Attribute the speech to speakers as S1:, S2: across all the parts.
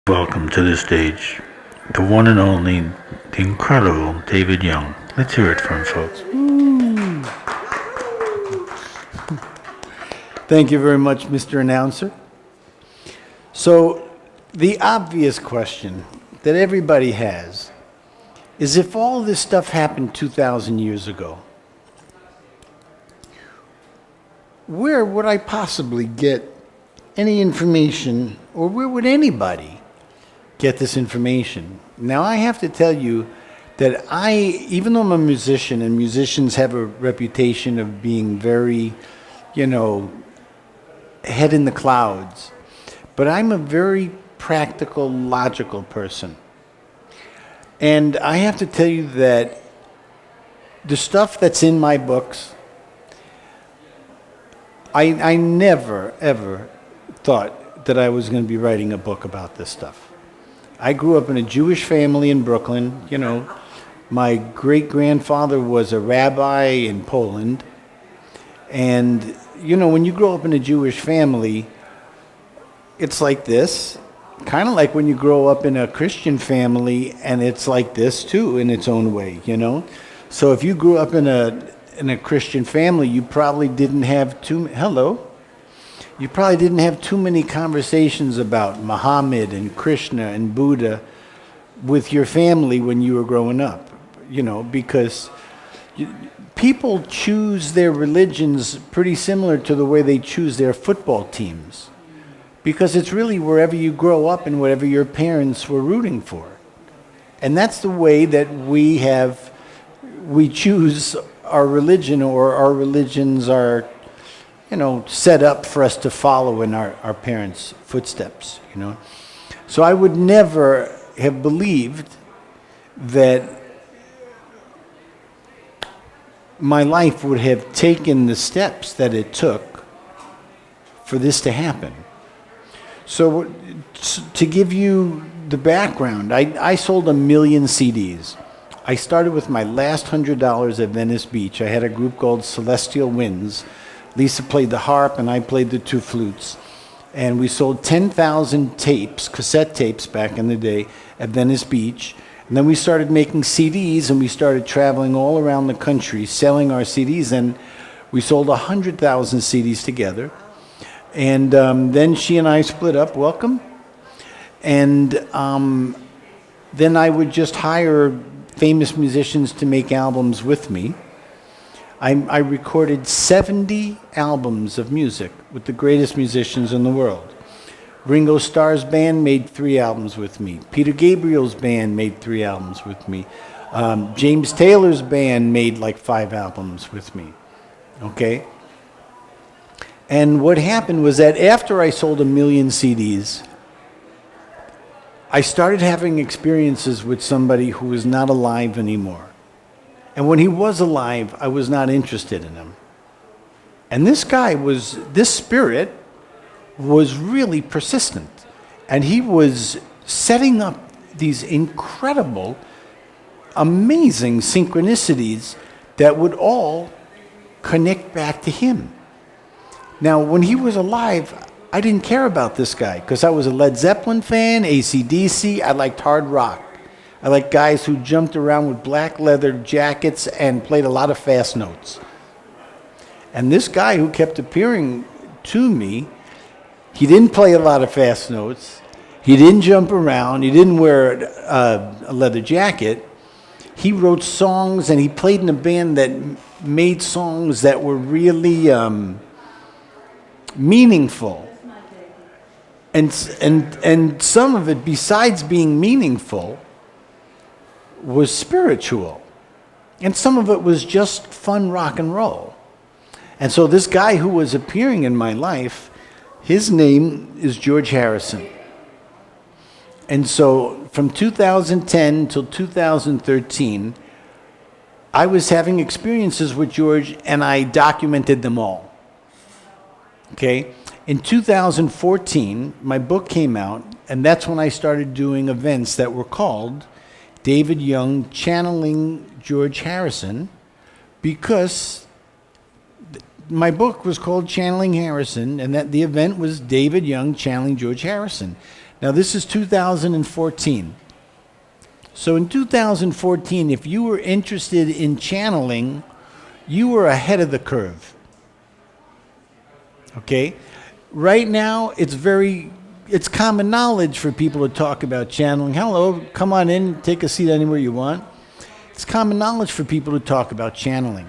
S1: Welcome to the stage, the one and only, the incredible David Young. Let's hear it from folks.
S2: Thank you very much, Mr. Announcer. So, the obvious question that everybody has is, if all this stuff happened 2,000 years ago, where would I possibly get any information, or where would anybody get this information? Now, I have to tell you that even though I'm a musician, and musicians have a reputation of being very, head in the clouds, but I'm a very practical, logical person. And I have to tell you that the stuff that's in my books, I never, ever thought that I was going to be writing a book about this stuff. I grew up in a Jewish family in Brooklyn. My great-grandfather was a rabbi in Poland. And, when you grow up in a Jewish family, it's like this. Kind of like when you grow up in a Christian family, and it's like this too, in its own way, So if you grew up in a Christian family, you probably didn't have you probably didn't have too many conversations about Muhammad and Krishna and Buddha with your family when you were growing up, because people choose their religions pretty similar to the way they choose their football teams, because it's really wherever you grow up and whatever your parents were rooting for. And that's the way that we choose our religion, or our religions are set up for us to follow in our parents' footsteps, So I would never have believed that my life would have taken the steps that it took for this to happen. So to give you the background, I sold 1 million CDs. I started with my last $100 at Venice Beach. I had a group called Celestial Winds. Lisa played the harp and I played the 2 flutes. And we sold 10,000 tapes, cassette tapes back in the day, at Venice Beach. And then we started making CDs, and we started traveling all around the country selling our CDs. And we sold 100,000 CDs together. And then she and I split up. Welcome. And then I would just hire famous musicians to make albums with me. I recorded 70 albums of music with the greatest musicians in the world. Ringo Starr's band made 3 albums with me. Peter Gabriel's band made 3 albums with me. James Taylor's band made like 5 albums with me. Okay? And what happened was that after I sold 1 million CDs, I started having experiences with somebody who was not alive anymore. And when he was alive, I was not interested in him. And this spirit was really persistent. And he was setting up these incredible, amazing synchronicities that would all connect back to him. Now, when he was alive, I didn't care about this guy because I was a Led Zeppelin fan, AC/DC. I liked hard rock. I liked guys who jumped around with black leather jackets and played a lot of fast notes. And this guy who kept appearing to me, he didn't play a lot of fast notes. He didn't jump around. He didn't wear a leather jacket. He wrote songs, and he played in a band that made songs that were really meaningful. And some of it, besides being meaningful, was spiritual. And some of it was just fun rock and roll. And so this guy who was appearing in my life, his name is George Harrison. And so from 2010 till 2013, I was having experiences with George, and I documented them all. Okay? In 2014, my book came out, and that's when I started doing events that were called David Young Channeling George Harrison, because my book was called Channeling Harrison, and that the event was David Young Channeling George Harrison. Now, this is 2014. So in 2014, if you were interested in channeling, you were ahead of the curve. Okay? Right now, it's common knowledge for people to talk about channeling. Hello, come on in, take a seat anywhere you want. It's common knowledge for people to talk about channeling.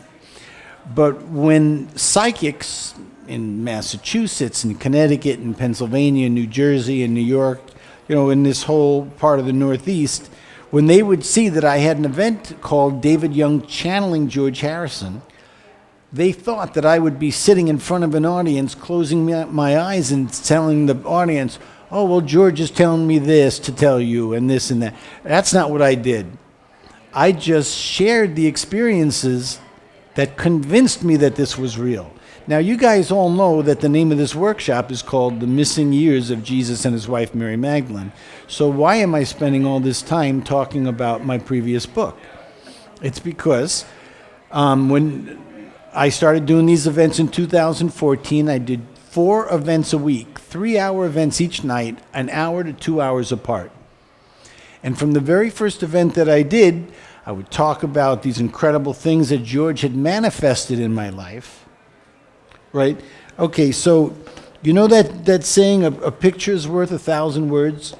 S2: But when psychics in Massachusetts and Connecticut and Pennsylvania and New Jersey and New York, in this whole part of the Northeast, when they would see that I had an event called David Young Channeling George Harrison, they thought that I would be sitting in front of an audience, closing my eyes and telling the audience, oh, well, George is telling me this to tell you and this and that. That's not what I did. I just shared the experiences that convinced me that this was real. Now, you guys all know that the name of this workshop is called The Missing Years of Jesus and His Wife, Mary Magdalene. So why am I spending all this time talking about my previous book? It's because when I started doing these events in 2014, I did 4 events a week, 3-hour events each night, an hour to 2 hours apart. And from the very first event that I did, I would talk about these incredible things that George had manifested in my life. Right? Okay, so you know that saying, a picture is worth 1,000 words?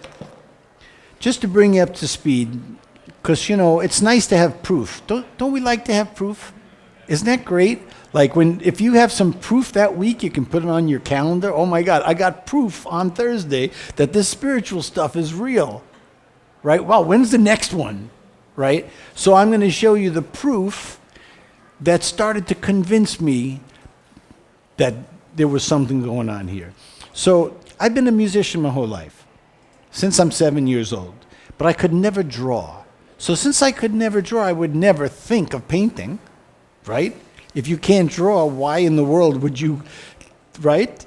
S2: Just to bring you up to speed, because, it's nice to have proof. Don't we like to have proof? Isn't that great? Like if you have some proof that week, you can put it on your calendar. Oh my God, I got proof on Thursday that this spiritual stuff is real. Right? Well, when's the next one? Right? So I'm going to show you the proof that started to convince me that there was something going on here. So I've been a musician my whole life, since I'm 7 years old, but I could never draw. So since I could never draw, I would never think of painting, right? If you can't draw, why in the world would you, right?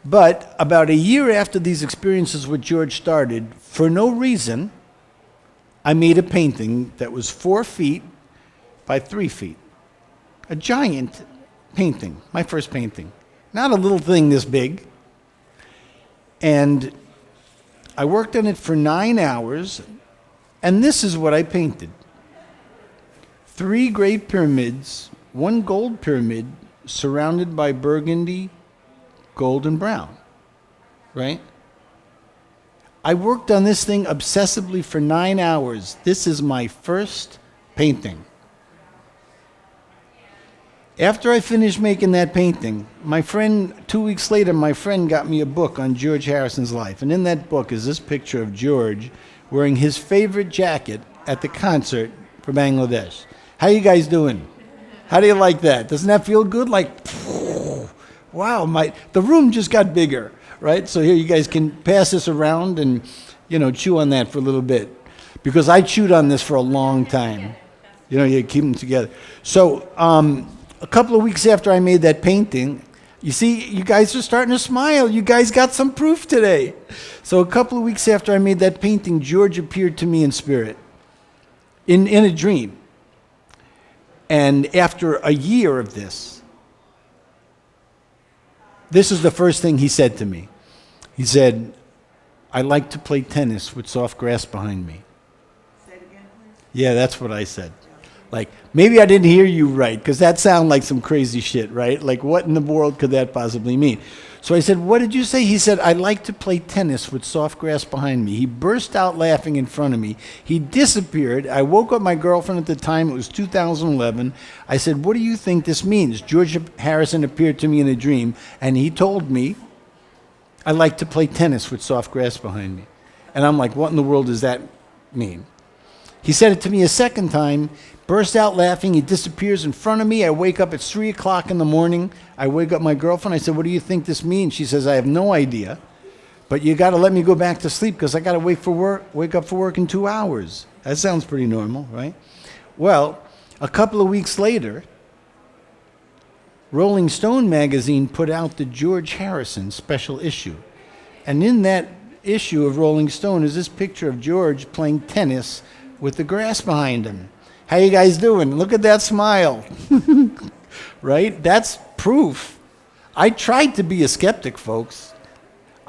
S2: But about a year after these experiences with George started, for no reason, I made a painting that was 4 feet by 3 feet. A giant painting, my first painting. Not a little thing this big. And I worked on it for 9 hours, and this is what I painted. 3 great pyramids, 1 gold pyramid, surrounded by burgundy, gold, and brown. Right? I worked on this thing obsessively for 9 hours. This is my first painting. After I finished making that painting, 2 weeks later, my friend got me a book on George Harrison's life. And in that book is this picture of George wearing his favorite jacket at the concert for Bangladesh. How you guys doing? How do you like that? Doesn't that feel good? Like, wow, the room just got bigger, right? So here you guys can pass this around and, chew on that for a little bit. Because I chewed on this for a long time. You keep them together. So, a couple of weeks after I made that painting, you see, you guys are starting to smile. You guys got some proof today. So a couple of weeks after I made that painting, George appeared to me in spirit, in a dream. And after a year of this is the first thing he said to me. He said, I like to play tennis with soft grass behind me. Say it again, please. Yeah, that's what I said. Like, maybe I didn't hear you right, because that sounded like some crazy shit, right? Like, what in the world could that possibly mean? So I said, what did you say? He said, I like to play tennis with soft grass behind me. He burst out laughing in front of me. He disappeared. I woke up my girlfriend at the time. It was 2011. I said, what do you think this means? George Harrison appeared to me in a dream, and he told me, I like to play tennis with soft grass behind me. And I'm like, what in the world does that mean? He said it to me a second time, burst out laughing. He disappears in front of me. I wake up at 3 o'clock in the morning. I wake up my girlfriend. I said, what do you think this means? She says, I have no idea, but you got to let me go back to sleep because I got to wake up for work in 2 hours. That sounds pretty normal, right? Well, a couple of weeks later, Rolling Stone magazine put out the George Harrison special issue. And in that issue of Rolling Stone is this picture of George playing tennis with the grass behind him. How you guys doing? Look at that smile. Right? That's proof. I tried to be a skeptic, folks.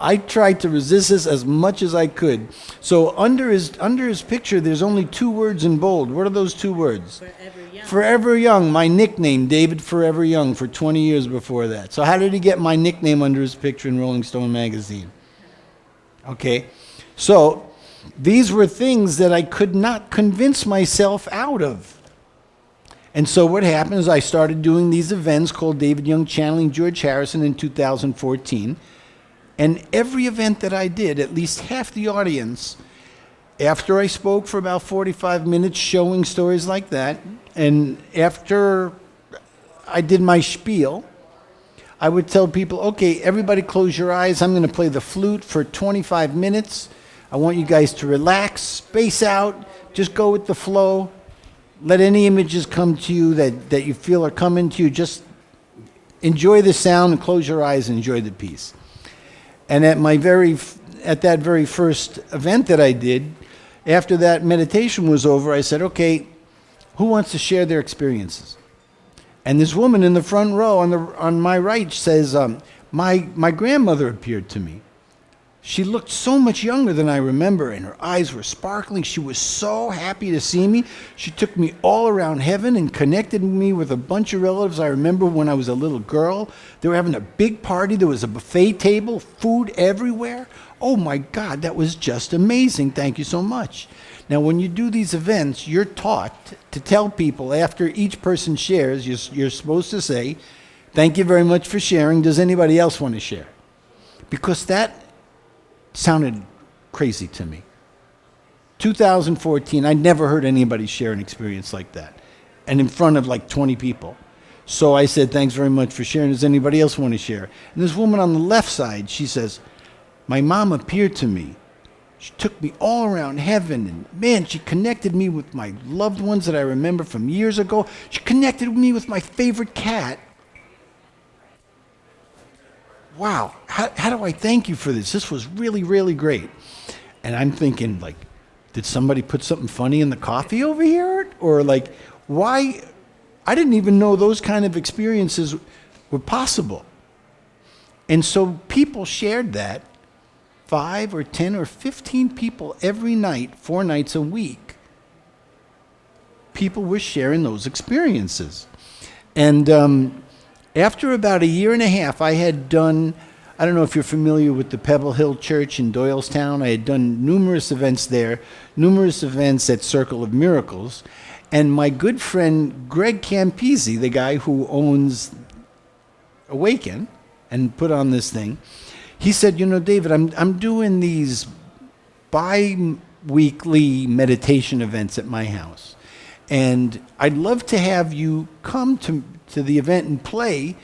S2: I tried to resist this as much as I could. So under his picture, there's only 2 words in bold. What are those 2 words?
S3: Forever young.
S2: Forever Young, my nickname, David Forever Young, for 20 years before that. So how did he get my nickname under his picture in Rolling Stone magazine? Okay, so these were things that I could not convince myself out of. And so what happened is I started doing these events called David Young Channeling George Harrison in 2014. And every event that I did, at least half the audience, after I spoke for about 45 minutes showing stories like that, and after I did my spiel, I would tell people, okay, everybody close your eyes. I'm going to play the flute for 25 minutes. I want you guys to relax, space out, just go with the flow. Let any images come to you that you feel are coming to you. Just enjoy the sound and close your eyes and enjoy the piece. And at that very first event that I did, after that meditation was over, I said, okay, who wants to share their experiences? And this woman in the front row on my right says, my grandmother appeared to me. She looked so much younger than I remember, and her eyes were sparkling. She was so happy to see me. She took me all around heaven and connected me with a bunch of relatives I remember when I was a little girl. They were having a big party. There was a buffet table, food everywhere. Oh my God, that was just amazing. Thank you so much. Now, when you do these events, you're taught to tell people after each person shares, you're supposed to say, thank you very much for sharing. Does anybody else want to share? Because that sounded crazy to me. 2014, I never heard anybody share an experience like that, and in front of like 20 people. So I said, thanks very much for sharing. Does anybody else want to share? And this woman on the left side, she says, my mom appeared to me. She took me all around heaven, and man, she connected me with my loved ones that I remember from years ago. She connected me with my favorite cat. Wow, how do I thank you for this? This was really, really great. And I'm thinking, like, did somebody put something funny in the coffee over here? Or like, why? I didn't even know those kind of experiences were possible. And so people shared that, 5 or 10 or 15 people every night, 4 nights a week. People were sharing those experiences. And after about a year and a half, I had done, I don't know if you're familiar with the Pebble Hill Church in Doylestown. I had done numerous events there, numerous events at Circle of Miracles. And my good friend Greg Campisi, the guy who owns Awaken and put on this thing, he said, you know, David, I'm doing these bi-weekly meditation events at my house. And I'd love to have you come to the event and play,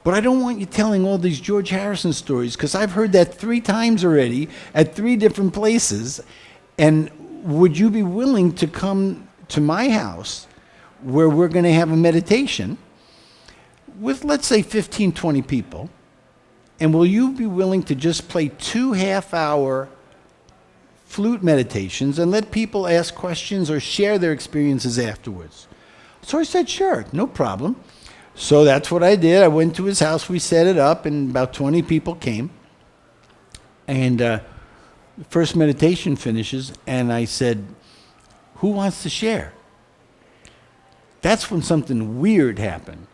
S2: but I don't want you telling all these George Harrison stories, because I've heard that 3 times already at 3 different places. And would you be willing to come to my house where we're going to have a meditation with, let's say, 15, 20 people? And will you be willing to just play 2 half-hour flute meditations and let people ask questions or share their experiences afterwards? So I said, sure, no problem. So that's what I did. I went to his house, we set it up, and about 20 people came. And the first meditation finishes, and I said, who wants to share? That's when something weird happened.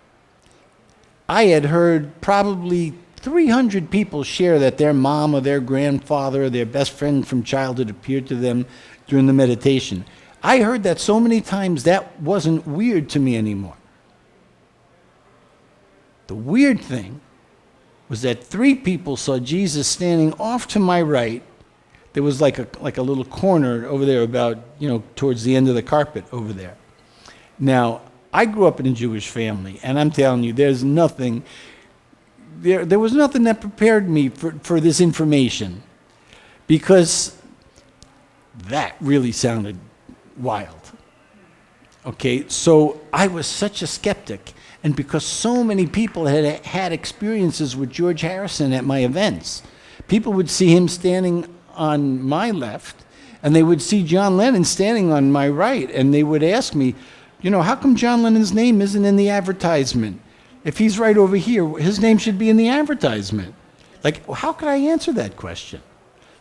S2: I had heard probably 300 people share that their mom or their grandfather or their best friend from childhood appeared to them during the meditation. I heard that so many times that wasn't weird to me anymore. The weird thing was that 3 people saw Jesus standing off to my right. There was like a little corner over there about, towards the end of the carpet over there. Now, I grew up in a Jewish family, and I'm telling you, there's nothing... There was nothing that prepared me for this information, because that really sounded wild. Okay, so I was such a skeptic, and because so many people had experiences with George Harrison at my events, people would see him standing on my left, and they would see John Lennon standing on my right, and they would ask me, how come John Lennon's name isn't in the advertisement? If he's right over here, his name should be in the advertisement. Like, how could I answer that question?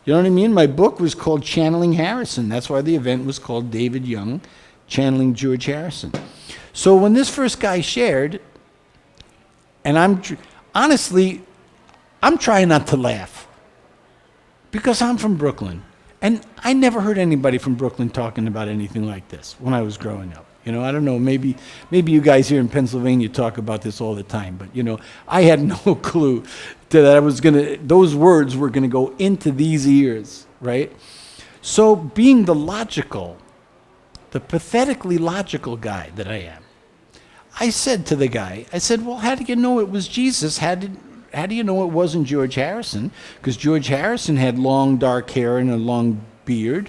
S2: You know what I mean? My book was called Channeling Harrison. That's why the event was called David Young, Channeling George Harrison. So when this first guy shared, and honestly, I'm trying not to laugh because I'm from Brooklyn. And I never heard anybody from Brooklyn talking about anything like this when I was growing up. You know, I don't know, maybe you guys here in Pennsylvania talk about this all the time, but, you know, I had no clue that those words were going to go into these ears, right? So being the pathetically logical guy that I am, I said to the guy, well, how do you know it was Jesus? How do you know it wasn't George Harrison? Because George Harrison had long dark hair and a long beard,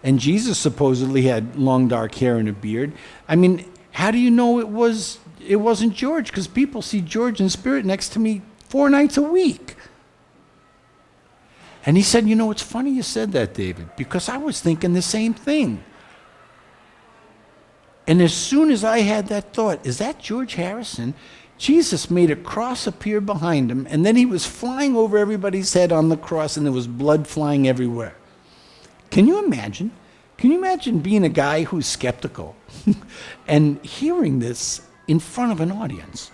S2: and Jesus supposedly had long dark hair and a beard. I mean, how do you know it wasn't George? Because people see George in spirit next to me 4 nights a week. And he said, you know, it's funny you said that, David, because I was thinking the same thing. And as soon as I had that thought, is that George Harrison? Jesus made a cross appear behind him, and then he was flying over everybody's head on the cross, and there was blood flying everywhere. Can you imagine? Can you imagine being a guy who's skeptical and hearing this in front of an audience?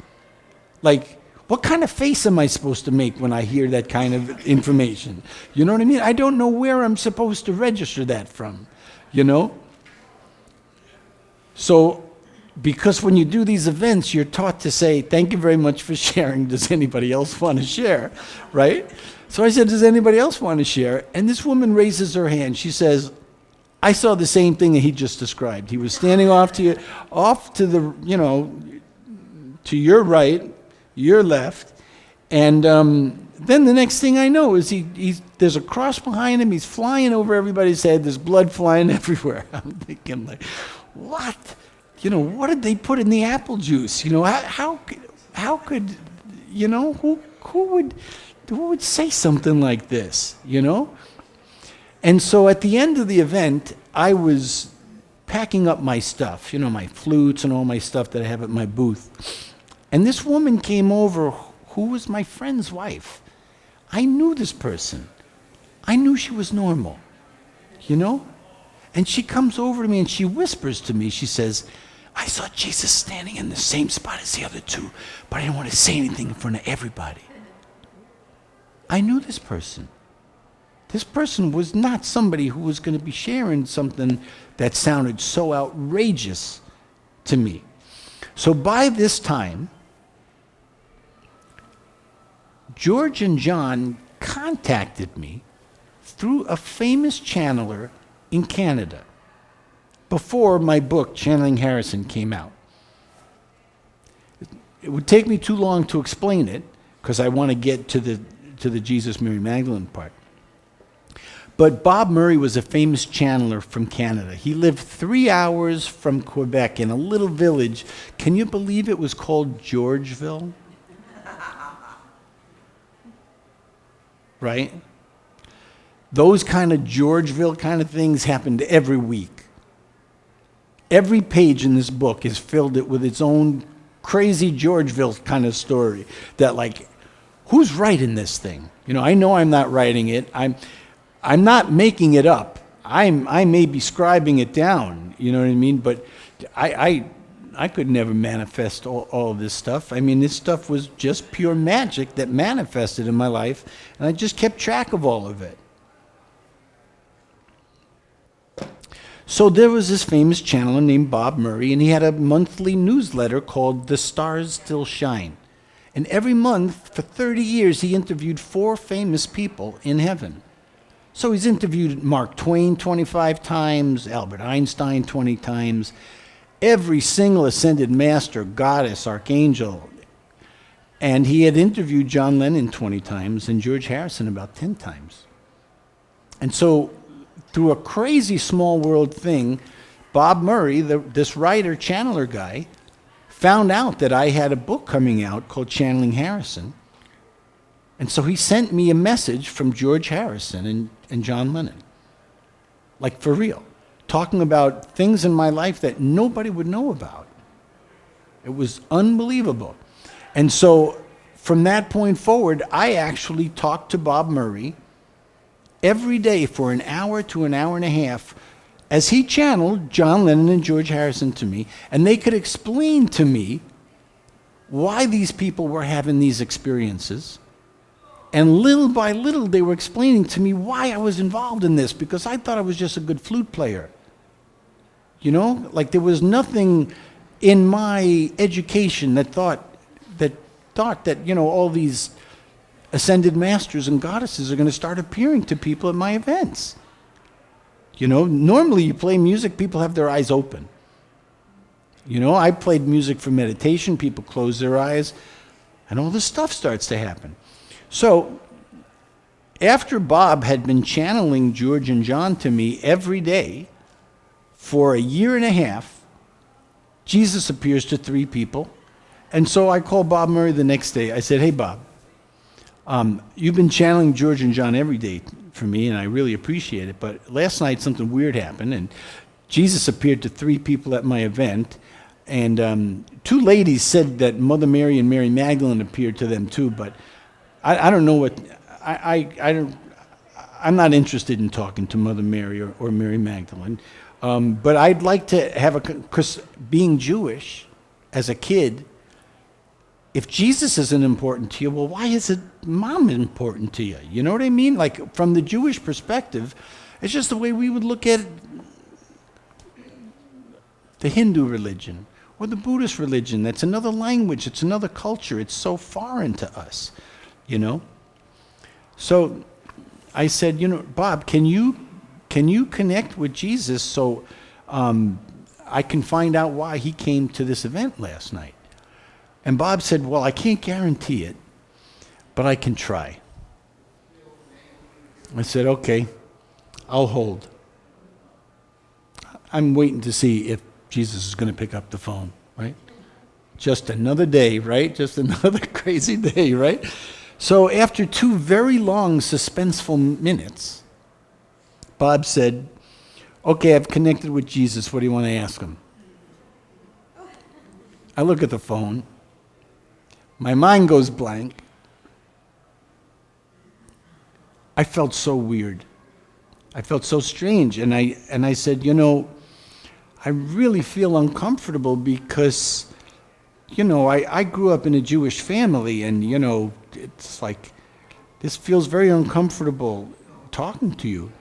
S2: Like, what kind of face am I supposed to make when I hear that kind of information? You know what I mean? I don't know where I'm supposed to register that from, you know? So, because when you do these events, you're taught to say, thank you very much for sharing. Does anybody else want to share? Right? So I said, does anybody else want to share? And this woman raises her hand. She says, I saw the same thing that he just described. He was standing off to the, you know, to your right, your left. And then the next thing I know is there's a cross behind him. He's flying over everybody's head. There's blood flying everywhere. I'm thinking, like, what? You know, what did they put in the apple juice? You know, how could, you know, who would say something like this, you know? And so at the end of the event, I was packing up my stuff, you know, my flutes and all my stuff that I have at my booth. And this woman came over who was my friend's wife. I knew this person. I knew she was normal, you know? And she comes over to me and she whispers to me, she says, I saw Jesus standing in the same spot as the other two, but I didn't want to say anything in front of everybody. I knew this person. This person was not somebody who was going to be sharing something that sounded so outrageous to me. So by this time, George and John contacted me through a famous channeler in Canada before my book, Channeling Harrison, came out. It would take me too long to explain it because I want to get to the Jesus, Mary, Magdalene part. But Bob Murray was a famous channeler from Canada. He lived 3 hours from Quebec in a little village. Can you believe it was called Georgeville? Right? Those kind of Georgeville kind of things happened every week. Every page in this book is filled with its own crazy Georgeville kind of story that, like, who's writing this thing? You know I'm not writing it. I'm not making it up. I may be scribing it down, you know what I mean? But I could never manifest all of this stuff. I mean, this stuff was just pure magic that manifested in my life, and I just kept track of all of it. So there was this famous channeler named Bob Murray, and he had a monthly newsletter called The Stars Still Shine. And every month, for 30 years, he interviewed 4 famous people in heaven. So he's interviewed Mark Twain 25 times, Albert Einstein 20 times, every single ascended master, goddess, archangel. And he had interviewed John Lennon 20 times and George Harrison about 10 times. And so through a crazy small world thing, Bob Murray, this writer, channeler guy, found out that I had a book coming out called Channeling Harrison. And so he sent me a message from George Harrison and John Lennon. Like, for real. Talking about things in my life that nobody would know about. It was unbelievable. And so from that point forward, I actually talked to Bob Murray every day for an hour to an hour and a half as he channeled John Lennon and George Harrison to me, and they could explain to me why these people were having these experiences. And little by little, they were explaining to me why I was involved in this, because I thought I was just a good flute player. You know, like there was nothing in my education that thought that, you know, all these ascended masters and goddesses are going to start appearing to people at my events. You know, normally you play music, people have their eyes open. You know, I played music for meditation, people close their eyes, and all this stuff starts to happen. So, after Bob had been channeling George and John to me every day for a year and a half, Jesus appears to 3 people. And so I called Bob Murray the next day. I said, hey, Bob, you've been channeling George and John every day for me, and I really appreciate it. But last night something weird happened, and Jesus appeared to 3 people at my event. And 2 ladies said that Mother Mary and Mary Magdalene appeared to them too, but I don't know what, I'm not interested in talking to Mother Mary or Mary Magdalene. But I'd like to have because being Jewish as a kid, if Jesus isn't important to you, well, why is it Mom important to you? You know what I mean? Like from the Jewish perspective, it's just the way we would look at the Hindu religion or the Buddhist religion. That's another language. It's another culture. It's so foreign to us, you know? So I said, you know, Bob, can you connect with Jesus so I can find out why he came to this event last night? And Bob said, well, I can't guarantee it, but I can try. I said, okay, I'll hold. I'm waiting to see if Jesus is going to pick up the phone, right? Just another day, right? Just another crazy day, right? So after 2 very long, suspenseful minutes, Bob said, okay, I've connected with Jesus. What do you want to ask him? I look at the phone. My mind goes blank. I felt so weird. I felt so strange. And I said, you know, I really feel uncomfortable because, you know, I grew up in a Jewish family, and, you know, it's like, this feels very uncomfortable talking to you.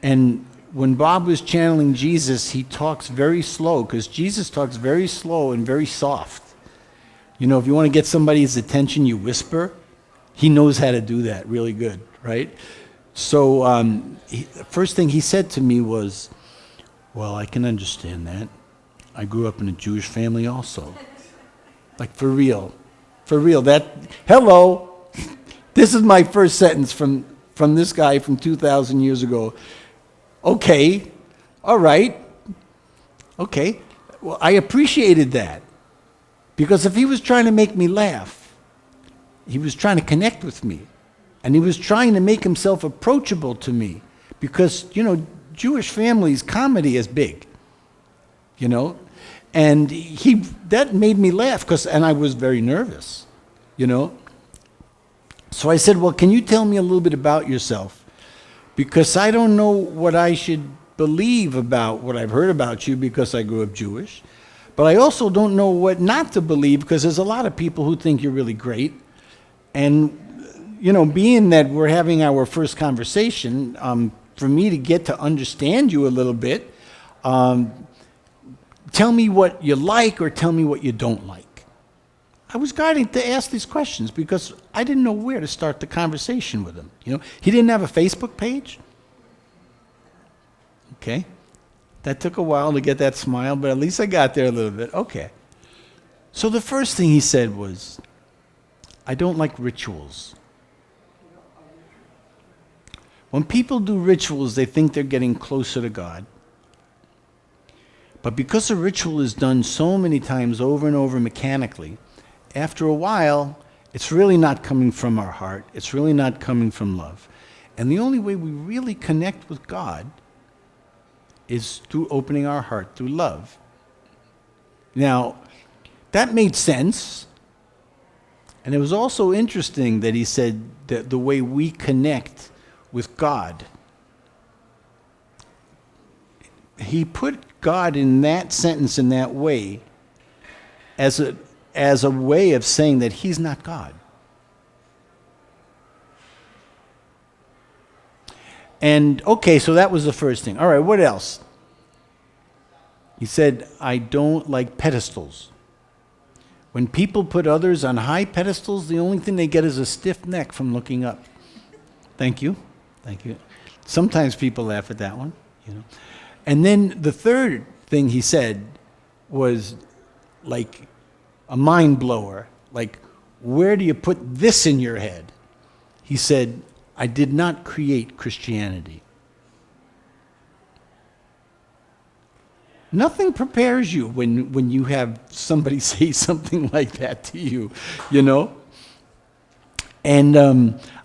S2: And when Bob was channeling Jesus, he talks very slow, because Jesus talks very slow and very soft. You know, if you want to get somebody's attention, you whisper. He knows how to do that really good, right? So the first thing he said to me was, well, I can understand that. I grew up in a Jewish family also. Like, for real. For real. Hello. This is my first sentence from this guy from 2,000 years ago. Okay. All right. Okay. Well, I appreciated that. Because if he was trying to make me laugh, he was trying to connect with me. And he was trying to make himself approachable to me. Because, you know, Jewish families, comedy is big. You know? And that made me laugh, and I was very nervous, you know? So I said, well, can you tell me a little bit about yourself? Because I don't know what I should believe about what I've heard about you, because I grew up Jewish. But I also don't know what not to believe, because there's a lot of people who think you're really great. And, you know, being that we're having our first conversation, for me to get to understand you a little bit, tell me what you like or tell me what you don't like. I was guided to ask these questions because I didn't know where to start the conversation with him. You know, he didn't have a Facebook page. Okay. That took a while to get that smile, but at least I got there a little bit. Okay. So the first thing he said was, I don't like rituals. When people do rituals, they think they're getting closer to God. But because a ritual is done so many times over and over mechanically, after a while, it's really not coming from our heart. It's really not coming from love. And the only way we really connect with God is through opening our heart through love. Now, that made sense And it was also interesting that he said that the way we connect with God, he put God in that sentence in that way as a way of saying that he's not God. And okay, so that was the first thing. All right, what else? He said, I don't like pedestals. When people put others on high pedestals, the only thing they get is a stiff neck from looking up. Thank you. Thank you. Sometimes people laugh at that one, you know. And then the third thing he said was like a mind blower. Like, where do you put this in your head? He said, I did not create Christianity. Nothing prepares you when you have somebody say something like that to you, you know? And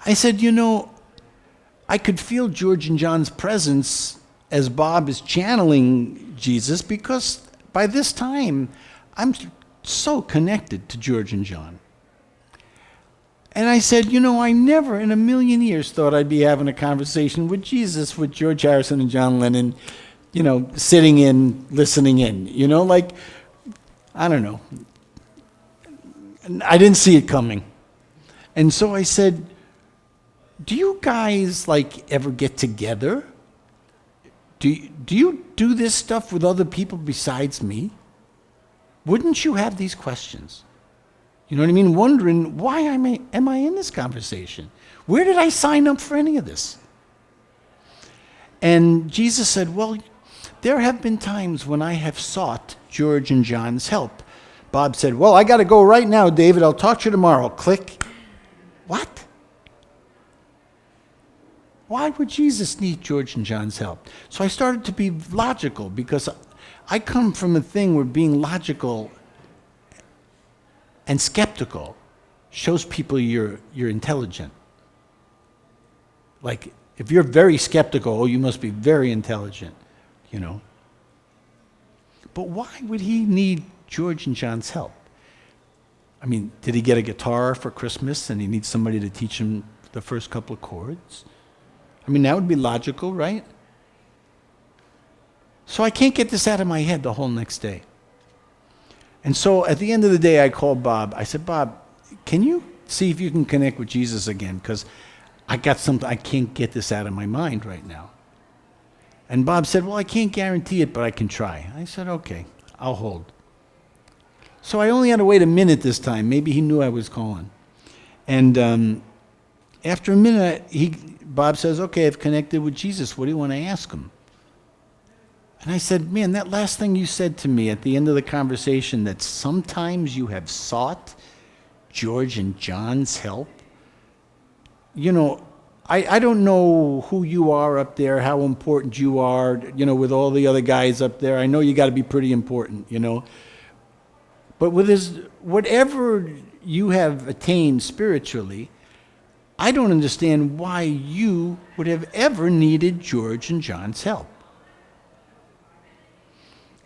S2: I said, you know, I could feel George and John's presence as Bob is channeling Jesus, because by this time, I'm so connected to George and John. And I said, you know, I never in a million years thought I'd be having a conversation with Jesus, with George Harrison and John Lennon, you know, sitting in, listening in, you know, like, I don't know. I didn't see it coming. And so I said, do you guys, like, ever get together? Do you do this stuff with other people besides me? Wouldn't you have these questions? You know what I mean? Wondering, why am I in this conversation? Where did I sign up for any of this? And Jesus said, well, there have been times when I have sought George and John's help. Bob said, well, I got to go right now, David. I'll talk to you tomorrow. Click. What? Why would Jesus need George and John's help? So I started to be logical, because I come from a thing where being logical and skeptical shows people you're intelligent. Like, if you're very skeptical, you must be very intelligent, you know. But why would he need George and John's help? I mean, did he get a guitar for Christmas and he needs somebody to teach him the first couple of chords? I mean, that would be logical, right? So I can't get this out of my head the whole next day. And so at the end of the day, I called Bob. I said, Bob, can you see if you can connect with Jesus again? Because I got something, I can't get this out of my mind right now. And Bob said, well, I can't guarantee it, but I can try. I said, okay, I'll hold. So I only had to wait a minute this time. Maybe he knew I was calling. And after a minute, Bob says, okay, I've connected with Jesus. What do you want to ask him? And I said, man, that last thing you said to me at the end of the conversation, that sometimes you have sought George and John's help. You know, I don't know who you are up there, how important you are, you know, with all the other guys up there. I know you got to be pretty important, you know. But with whatever you have attained spiritually, I don't understand why you would have ever needed George and John's help.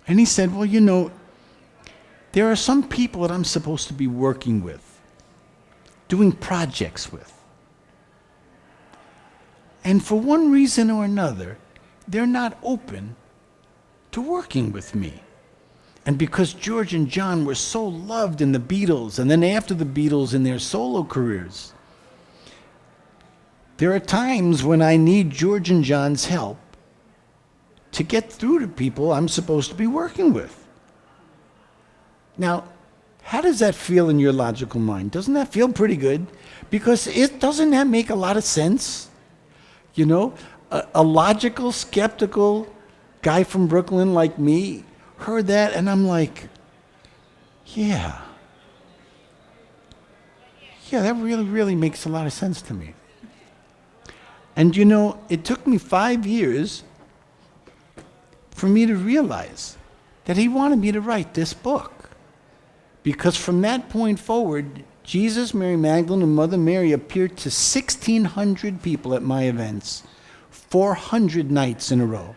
S2: And he said, well, you know, there are some people that I'm supposed to be working with, doing projects with. And for one reason or another, they're not open to working with me. And because George and John were so loved in the Beatles, and then after the Beatles in their solo careers, there are times when I need George and John's help to get through to people I'm supposed to be working with. Now, how does that feel in your logical mind? Doesn't that feel pretty good? Because doesn't that make a lot of sense? You know, a logical, skeptical guy from Brooklyn like me heard that, and I'm like, yeah, that really, really makes a lot of sense to me. And you know, it took me 5 years for me to realize that he wanted me to write this book. Because from that point forward, Jesus, Mary Magdalene, and Mother Mary appeared to 1,600 people at my events, 400 nights in a row.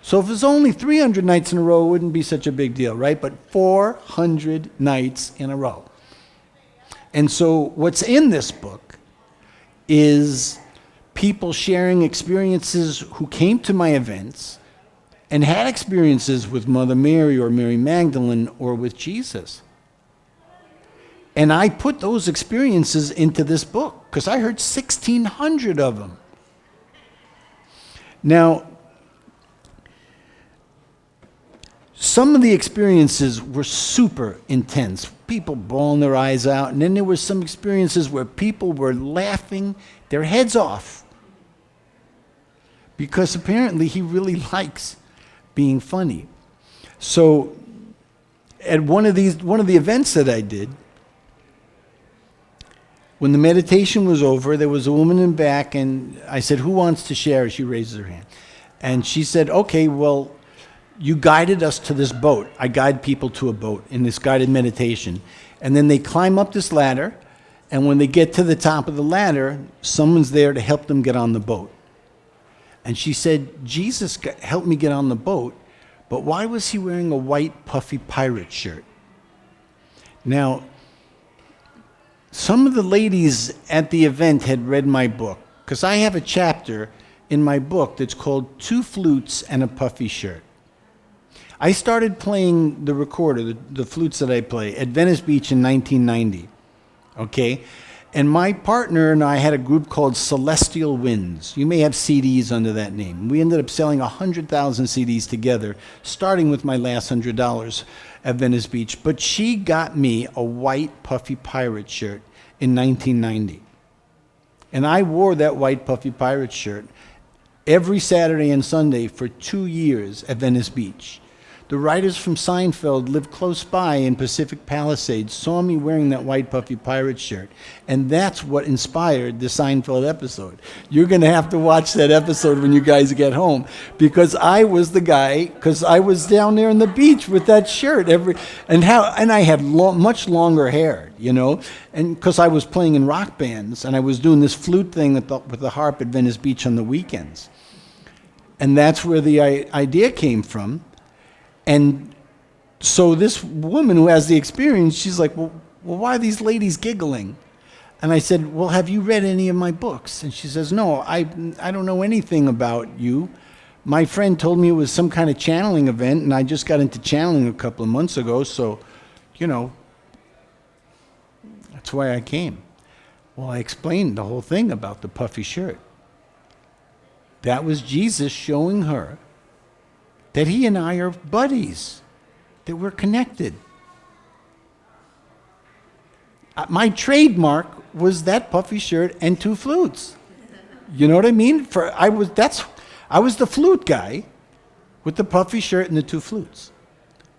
S2: So if it was only 300 nights in a row, it wouldn't be such a big deal, right? But 400 nights in a row. And so what's in this book is people sharing experiences who came to my events and had experiences with Mother Mary or Mary Magdalene or with Jesus. And I put those experiences into this book because I heard 1,600 of them. Now, some of the experiences were super intense. People bawling their eyes out. And then there were some experiences where people were laughing their heads off. Because apparently he really likes being funny. So at one of the events that I did, when the meditation was over, there was a woman in back, and I said, "Who wants to share?" She raises her hand. And she said, "Okay, well, you guided us to this boat." I guide people to a boat in this guided meditation. And then they climb up this ladder, and when they get to the top of the ladder, someone's there to help them get on the boat. And she said, "Jesus helped me get on the boat, but why was he wearing a white puffy pirate shirt?" Now, some of the ladies at the event had read my book, because I have a chapter in my book that's called Two Flutes and a Puffy Shirt. I started playing the recorder, the flutes that I play, at Venice Beach in 1990, okay? And my partner and I had a group called Celestial Winds. You may have CDs under that name. We ended up selling 100,000 CDs together, starting with my last $100 at Venice Beach. But she got me a white puffy pirate shirt in 1990. And I wore that white puffy pirate shirt every Saturday and Sunday for 2 years at Venice Beach. The writers from Seinfeld lived close by in Pacific Palisades, saw me wearing that white puffy pirate shirt, and that's what inspired the Seinfeld episode. You're going to have to watch that episode when you guys get home, because I was the guy, because I was down there on the beach with that shirt and I had much longer hair, you know, and because I was playing in rock bands, and I was doing this flute thing with the harp at Venice Beach on the weekends. And that's where the idea came from. And so this woman who has the experience, she's like, well, why are these ladies giggling? And I said, well, have you read any of my books? And she says, no, I don't know anything about you. My friend told me it was some kind of channeling event, and I just got into channeling a couple of months ago, so, you know, that's why I came. Well, I explained the whole thing about the puffy shirt. That was Jesus showing her that he and I are buddies, that we're connected. My trademark was that puffy shirt and two flutes. You know what I mean? I was the flute guy with the puffy shirt and the two flutes.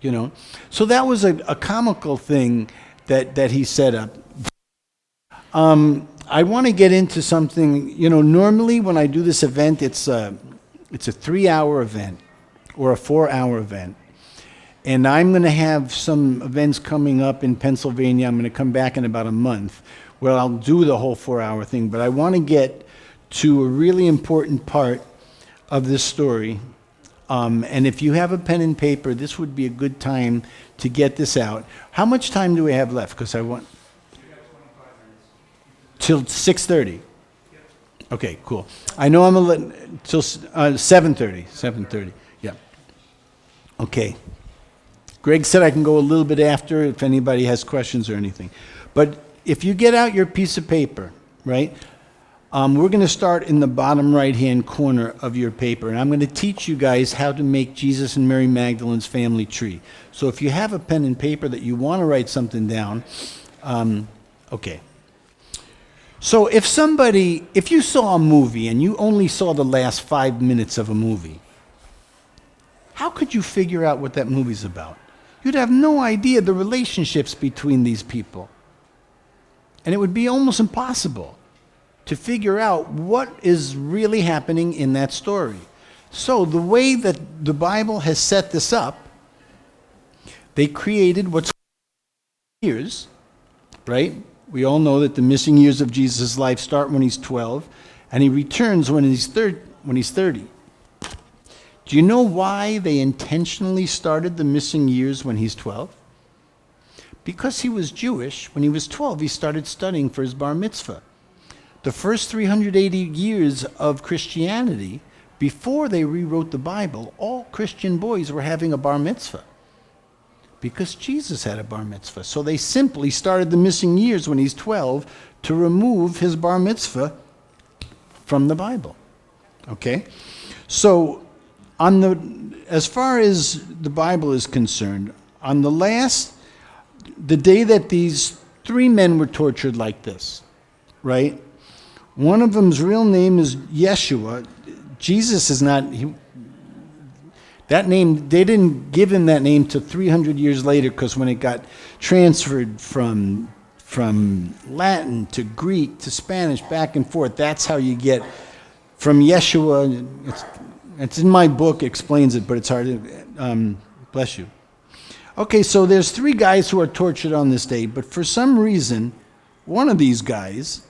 S2: You know? So that was a comical thing that he set up. I want to get into something, you know, normally when I do this event, it's a 3-hour event or a 4-hour event. And I'm going to have some events coming up in Pennsylvania. I'm going to come back in about a month where I'll do the whole 4-hour thing. But I want to get to a really important part of this story. And if you have a pen and paper, this would be a good time to get this out. How much time do we have left? Because I want... Till 6:30? Okay, cool. I know I'm till 7:30. 7:30, yeah. Okay. Greg said I can go a little bit after if anybody has questions or anything. But if you get out your piece of paper, right, we're going to start in the bottom right-hand corner of your paper. And I'm going to teach you guys how to make Jesus and Mary Magdalene's family tree. So if you have a pen and paper that you want to write something down, okay. So if you saw a movie and you only saw the last 5 minutes of a movie, how could you figure out what that movie's about? You'd have no idea the relationships between these people. And it would be almost impossible to figure out what is really happening in that story. So the way that the Bible has set this up, they created what's years, right? We all know that the missing years of Jesus' life start when he's 12, and he returns when he's 30. Do you know why they intentionally started the missing years when he's 12? because he was Jewish, when he was 12, he started studying for his bar mitzvah. The first 380 years of Christianity, before they rewrote the Bible, all Christian boys were having a bar mitzvah because Jesus had a bar mitzvah. So they simply started the missing years when he's 12 to remove his bar mitzvah from the Bible. Okay? So as far as the Bible is concerned, on the day that these 3 men were tortured like this, right? One of them's real name is Yeshua. Jesus is not, that name, they didn't give him that name till 300 years later, because when it got transferred from Latin to Greek to Spanish, back and forth, that's how you get from Yeshua. It's in my book, it explains it, but it's hard to, bless you. Okay, so there's 3 guys who are tortured on this day, but for some reason, one of these guys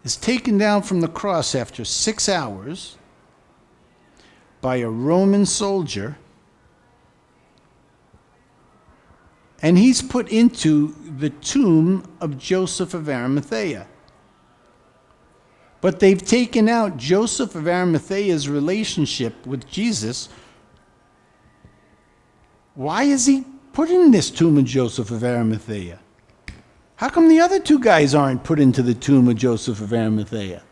S2: is taken down from the cross after 6 hours by a Roman soldier, and he's put into the tomb of Joseph of Arimathea. But they've taken out Joseph of Arimathea's relationship with Jesus. Why is he put in this tomb of Joseph of Arimathea? How come the other 2 guys aren't put into the tomb of Joseph of Arimathea?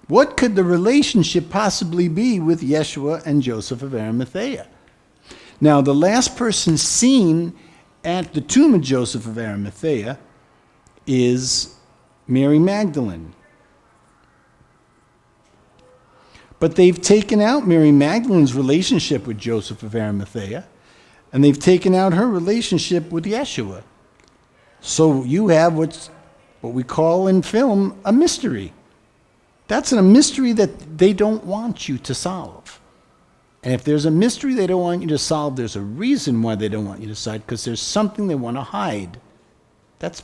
S2: What could the relationship possibly be with Yeshua and Joseph of Arimathea? Now, the last person seen at the tomb of Joseph of Arimathea is Mary Magdalene. But they've taken out Mary Magdalene's relationship with Joseph of Arimathea, and they've taken out her relationship with Yeshua. So you have what we call in film a mystery. That's a mystery that they don't want you to solve. And if there's a mystery they don't want you to solve, there's a reason why they don't want you to solve, because there's something they want to hide. That's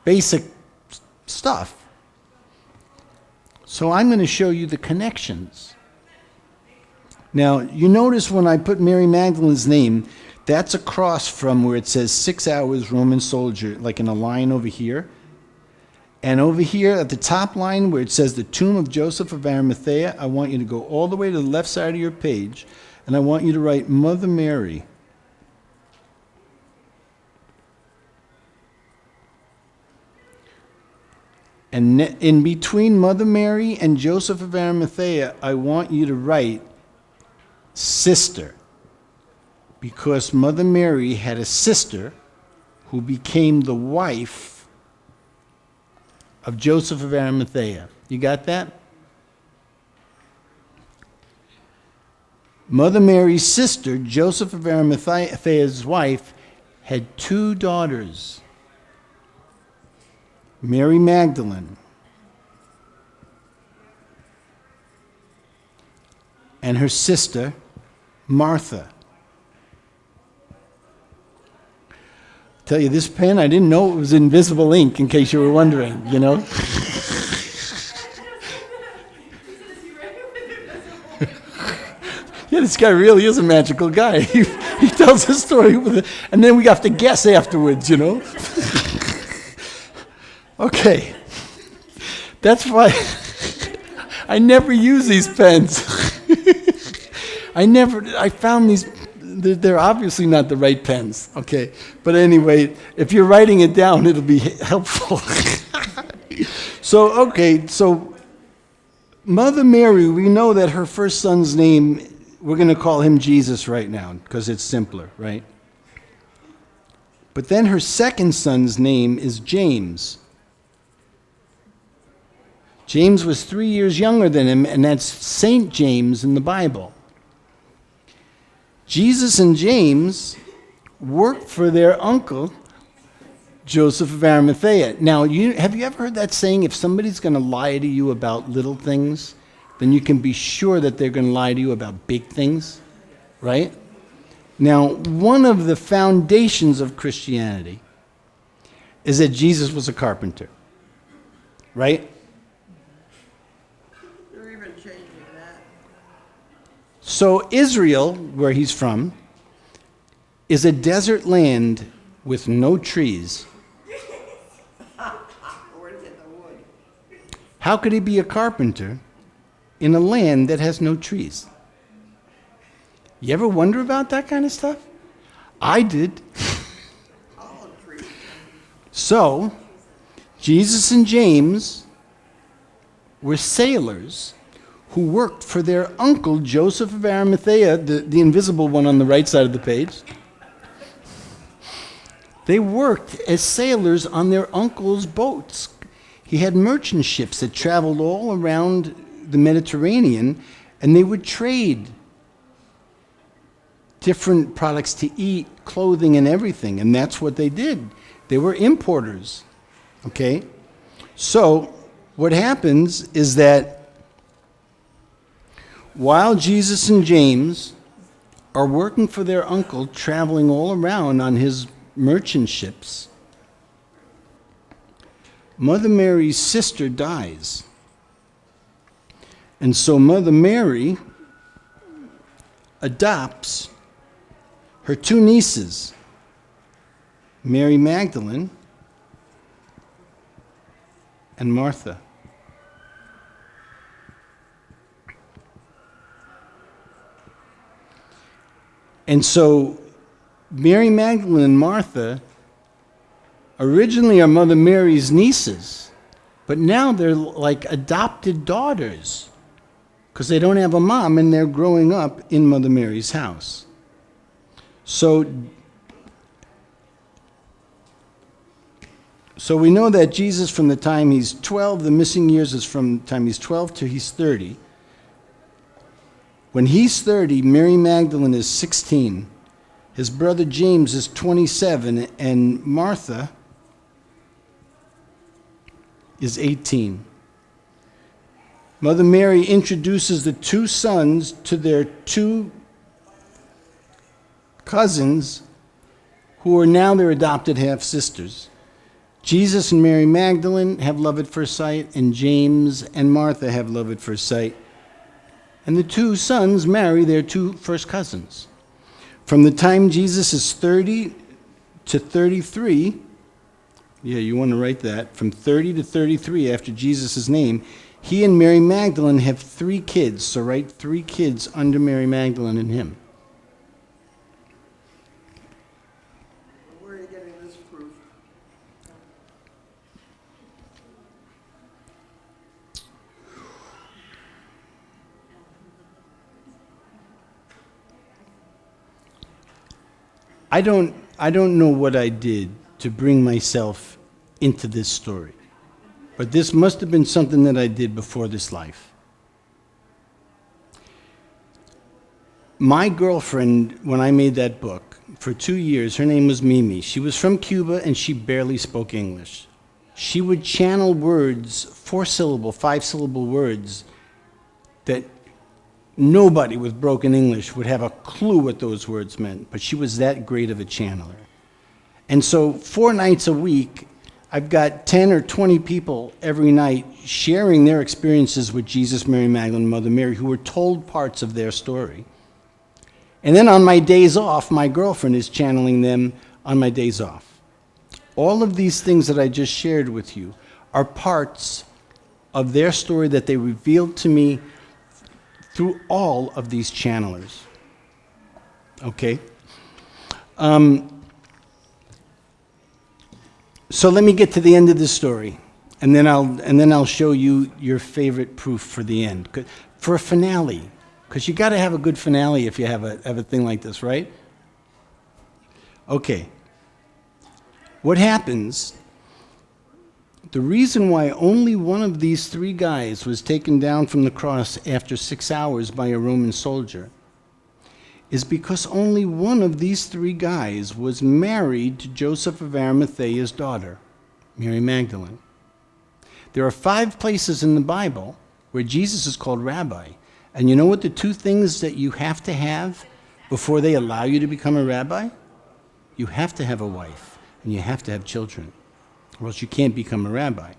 S2: basic stuff. So I'm going to show you the connections. Now, you notice when I put Mary Magdalene's name, that's across from where it says 6 hours Roman soldier, like in a line over here. And over here at the top line where it says the tomb of Joseph of Arimathea, I want you to go all the way to the left side of your page, and I want you to write Mother Mary. And in between Mother Mary and Joseph of Arimathea, I want you to write sister. Because Mother Mary had a sister who became the wife of Joseph of Arimathea. You got that? Mother Mary's sister, Joseph of Arimathea's wife, had 2 daughters. Mary Magdalene and her sister, Martha. Tell you, this pen, I didn't know it was invisible ink, in case you were wondering, you know? Yeah, this guy really is a magical guy. He tells a story and then we have to guess afterwards, you know? Okay. That's why I never use these pens. I found these, they're obviously not the right pens, okay? But anyway, if you're writing it down, it'll be helpful. So Mother Mary, we know that her first son's name, we're going to call him Jesus right now, because it's simpler, right? But then her second son's name is James. James was 3 years younger than him, and that's Saint James in the Bible. Jesus and James worked for their uncle, Joseph of Arimathea. Now, have you ever heard that saying, if somebody's going to lie to you about little things, then you can be sure that they're going to lie to you about big things, right? Now, one of the foundations of Christianity is that Jesus was a carpenter, right? So Israel, where he's from, is a desert land with no trees. How could he be a carpenter in a land that has no trees? You ever wonder about that kind of stuff? I did. So, Jesus and James were sailors who worked for their uncle Joseph of Arimathea, the invisible one on the right side of the page. They worked as sailors on their uncle's boats. He had merchant ships that traveled all around the Mediterranean, and they would trade different products to eat, clothing, and everything, and that's what they did. They were importers, okay? So what happens is that while Jesus and James are working for their uncle, traveling all around on his merchant ships, Mother Mary's sister dies. And so Mother Mary adopts her two nieces, Mary Magdalene and Martha. And so Mary Magdalene and Martha originally are Mother Mary's nieces, but now they're like adopted daughters because they don't have a mom and they're growing up in Mother Mary's house. So we know that Jesus, from the time he's 12, the missing years is from the time he's 12 to he's 30. When he's 30, Mary Magdalene is 16. His brother James is 27, and Martha is 18. Mother Mary introduces the two sons to their two cousins who are now their adopted half-sisters. Jesus and Mary Magdalene have love at first sight, and James and Martha have love at first sight. And the two sons marry their two first cousins. From the time Jesus is 30 to 33, yeah, you want to write that, from 30 to 33 after Jesus' name, he and Mary Magdalene have 3 kids. So write 3 kids under Mary Magdalene and him.
S3: Where are you getting this proof?
S2: I don't know what I did to bring myself into this story, but this must have been something that I did before this life. My girlfriend, when I made that book, for 2 years, her name was Mimi. She was from Cuba and she barely spoke English. She would channel words, 4-syllable, 5-syllable words that nobody with broken English would have a clue what those words meant, but she was that great of a channeler. And so 4 nights a week, I've got 10 or 20 people every night sharing their experiences with Jesus, Mary Magdalene, Mother Mary, who were told parts of their story. And then on my days off, my girlfriend is channeling them on my days off. All of these things that I just shared with you are parts of their story that they revealed to me through all of these channelers. Okay? So let me get to the end of the story, and then I'll show you your favorite proof for the end, for a finale, because you got to have a good finale if you have a thing like this, right? Okay. What happens? The reason why only one of these 3 guys was taken down from the cross after 6 hours by a Roman soldier is because only one of these 3 guys was married to Joseph of Arimathea's daughter, Mary Magdalene. There are 5 places in the Bible where Jesus is called rabbi. And you know what the 2 things that you have to have before they allow you to become a rabbi? You have to have a wife and you have to have children, or else you can't become a rabbi.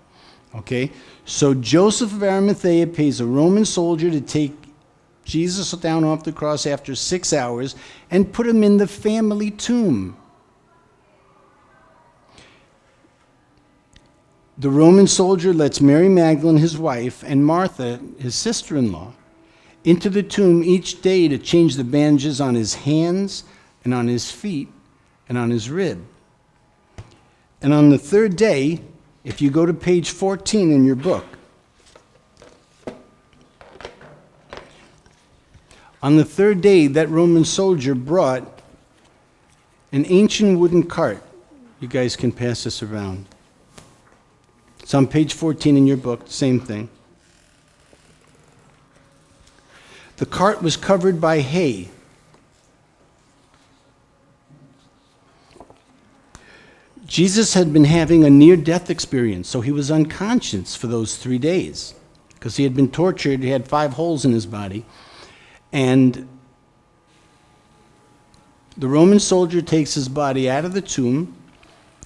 S2: Okay? So Joseph of Arimathea pays a Roman soldier to take Jesus down off the cross after 6 hours and put him in the family tomb. The Roman soldier lets Mary Magdalene, his wife, and Martha, his sister-in-law, into the tomb each day to change the bandages on his hands and on his feet and on his rib. And on the third day, if you go to page 14 in your book, on the third day, that Roman soldier brought an ancient wooden cart. You guys can pass this around. It's on page 14 in your book, same thing. The cart was covered by hay. Jesus had been having a near-death experience, so he was unconscious for those 3 days because he had been tortured. He had 5 holes in his body. And the Roman soldier takes his body out of the tomb,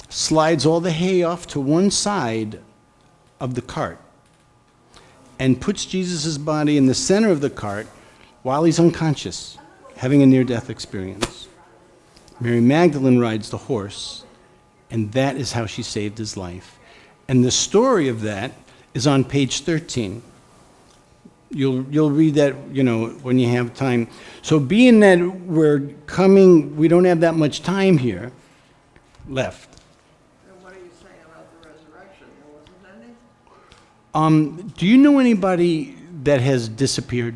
S2: slides all the hay off to one side of the cart, and puts Jesus' body in the center of the cart while he's unconscious, having a near-death experience. Mary Magdalene rides the horse, and that is how she saved his life. And the story of that is on page 13. You'll read that, when you have time. So being that we don't have that much time here left.
S3: And what are you saying about the resurrection? There wasn't any?
S2: Do you know anybody that has disappeared?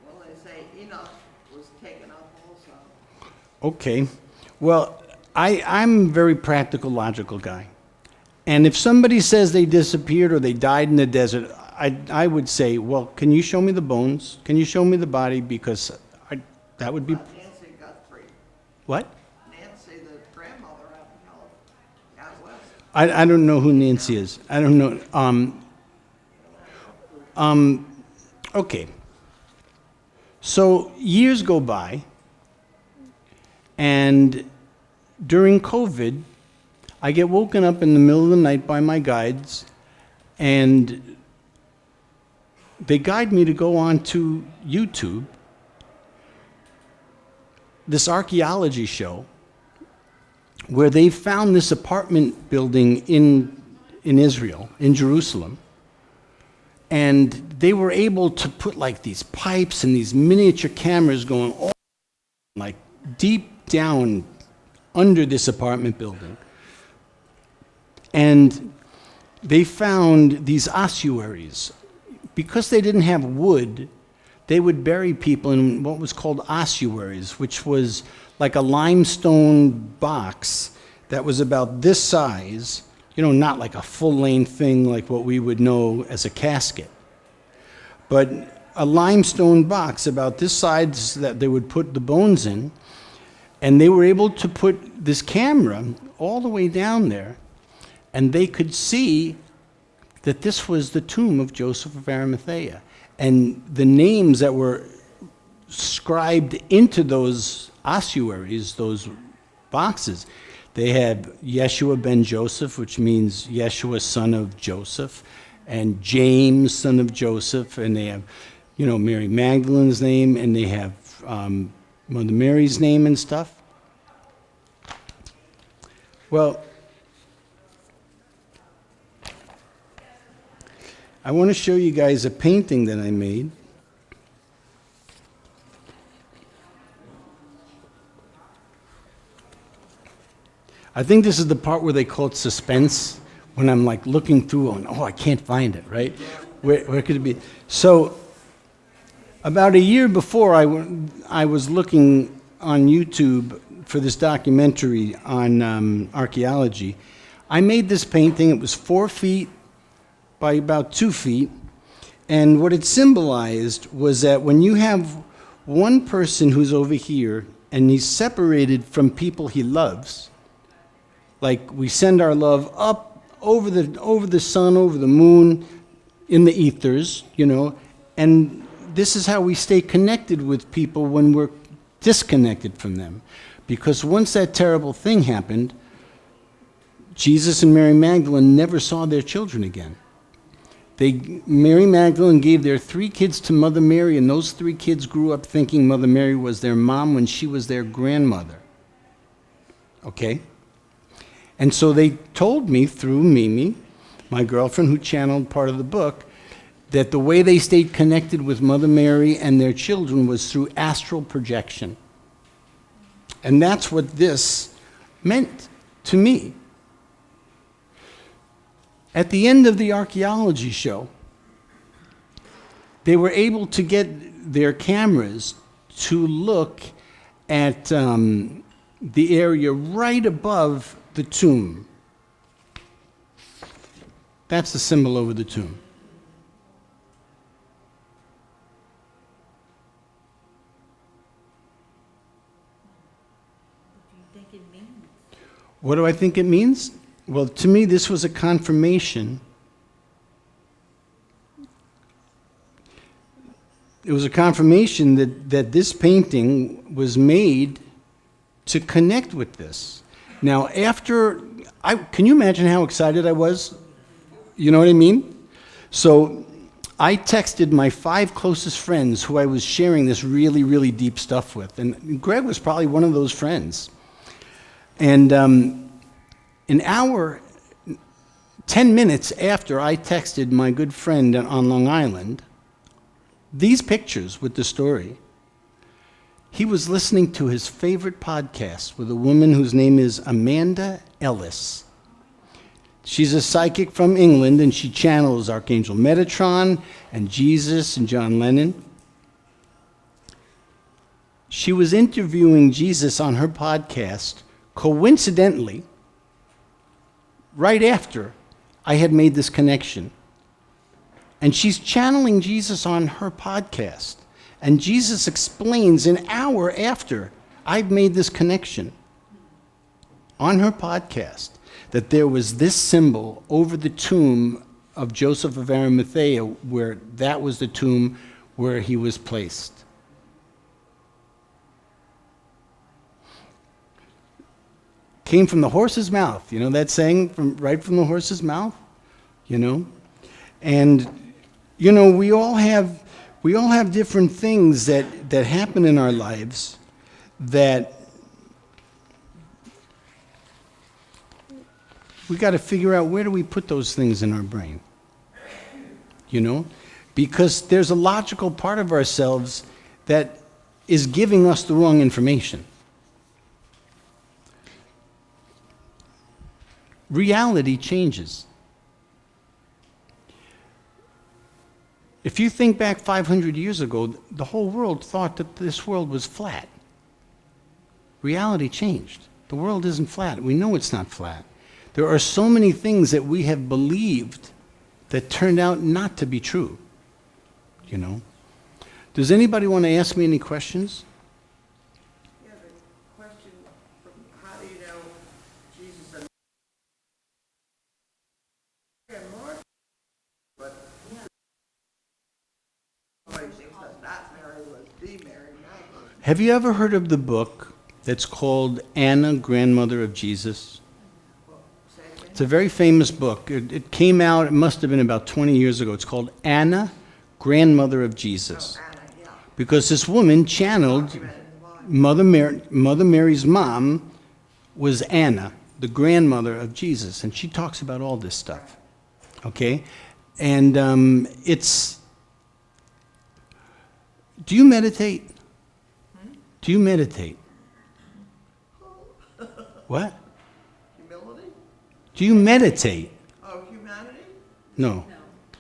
S3: Well, they say Enoch was taken up also.
S2: Okay. Well, I'm a very practical, logical guy. And if somebody says they disappeared or they died in the desert, I would say, well, can you show me the bones? Can you show me the body? Because that would be...
S3: Nancy got free.
S2: What?
S3: Nancy, the grandmother out in California, out west.
S2: I don't know who Nancy is. I don't know. Okay. So years go by, and during COVID, I get woken up in the middle of the night by my guides, and they guide me to go on to YouTube, this archaeology show, where they found this apartment building in Israel, in Jerusalem, and they were able to put like these pipes and these miniature cameras going all like deep down under this apartment building. And they found these ossuaries. Because they didn't have wood, they would bury people in what was called ossuaries, which was like a limestone box that was about this size, not like a full-length thing like what we would know as a casket, but a limestone box about this size that they would put the bones in, and they were able to put this camera all the way down there, and they could see that this was the tomb of Joseph of Arimathea. And the names that were scribed into those ossuaries, those boxes, they had Yeshua ben Joseph, which means Yeshua, son of Joseph, and James, son of Joseph, and they have, Mary Magdalene's name, and they have Mother Mary's name and stuff. Well, I want to show you guys a painting that I made. I think this is the part where they call it suspense, when I'm like looking through and, I can't find it, right? Where could it be? So about a year before I was looking on YouTube for this documentary on archaeology, I made this painting. It was 4 feet by about 2 feet, and what it symbolized was that when you have one person who's over here and he's separated from people he loves, like we send our love up over the sun, over the moon, in the ethers, and this is how we stay connected with people when we're disconnected from them. Because once that terrible thing happened, Jesus and Mary Magdalene never saw their children again. Mary Magdalene gave their 3 kids to Mother Mary, and those 3 kids grew up thinking Mother Mary was their mom when she was their grandmother. Okay? And so they told me through Mimi, my girlfriend who channeled part of the book, that the way they stayed connected with Mother Mary and their children was through astral projection. And that's what this meant to me. At the end of the archaeology show, they were able to get their cameras to look at the area right above the tomb. That's the symbol over the tomb. What do I think it means? Well, to me, this was a confirmation. It was a confirmation that this painting was made to connect with this. Now, can you imagine how excited I was? You know what I mean? So I texted my 5 closest friends who I was sharing this really, really deep stuff with. And Greg was probably one of those friends. And an hour, 10 minutes after I texted my good friend on Long Island these pictures with the story, he was listening to his favorite podcast with a woman whose name is Amanda Ellis. She's a psychic from England, and she channels Archangel Metatron and Jesus and John Lennon. She was interviewing Jesus on her podcast, coincidentally, right after I had made this connection. And she's channeling Jesus on her podcast. And Jesus explains an hour after I've made this connection on her podcast that there was this symbol over the tomb of Joseph of Arimathea, where that was the tomb where he was placed. Came from the horse's mouth. You know that saying, right from the horse's mouth? You know? And, you know, we all have different things that happen in our lives that we got to figure out, where do we put those things in our brain? You know? Because there's a logical part of ourselves that is giving us the wrong information. Reality changes. If you think back 500 years ago, the whole world thought that this world was flat. Reality changed. The world isn't flat. We know it's not flat. There are so many things that we have believed that turned out not to be true. You know? Does anybody want to ask me any questions?
S3: Yeah, the question from how do you know Jesus and Mark, but somebody thinks that Mary was the Mary Magdalene.
S2: Have you ever heard of the book that's called Anna, Grandmother of Jesus? It's a very famous book. It came out, it must have been about 20 years ago. It's called Anna, Grandmother of Jesus.
S3: Anna, yeah.
S2: Because this woman channeled Mother Mary's mom was Anna, the grandmother of Jesus. And she talks about all this stuff. Okay? And do you meditate? Do you meditate? What?
S3: Humility?
S2: Do you meditate?
S3: Oh, humanity?
S2: No.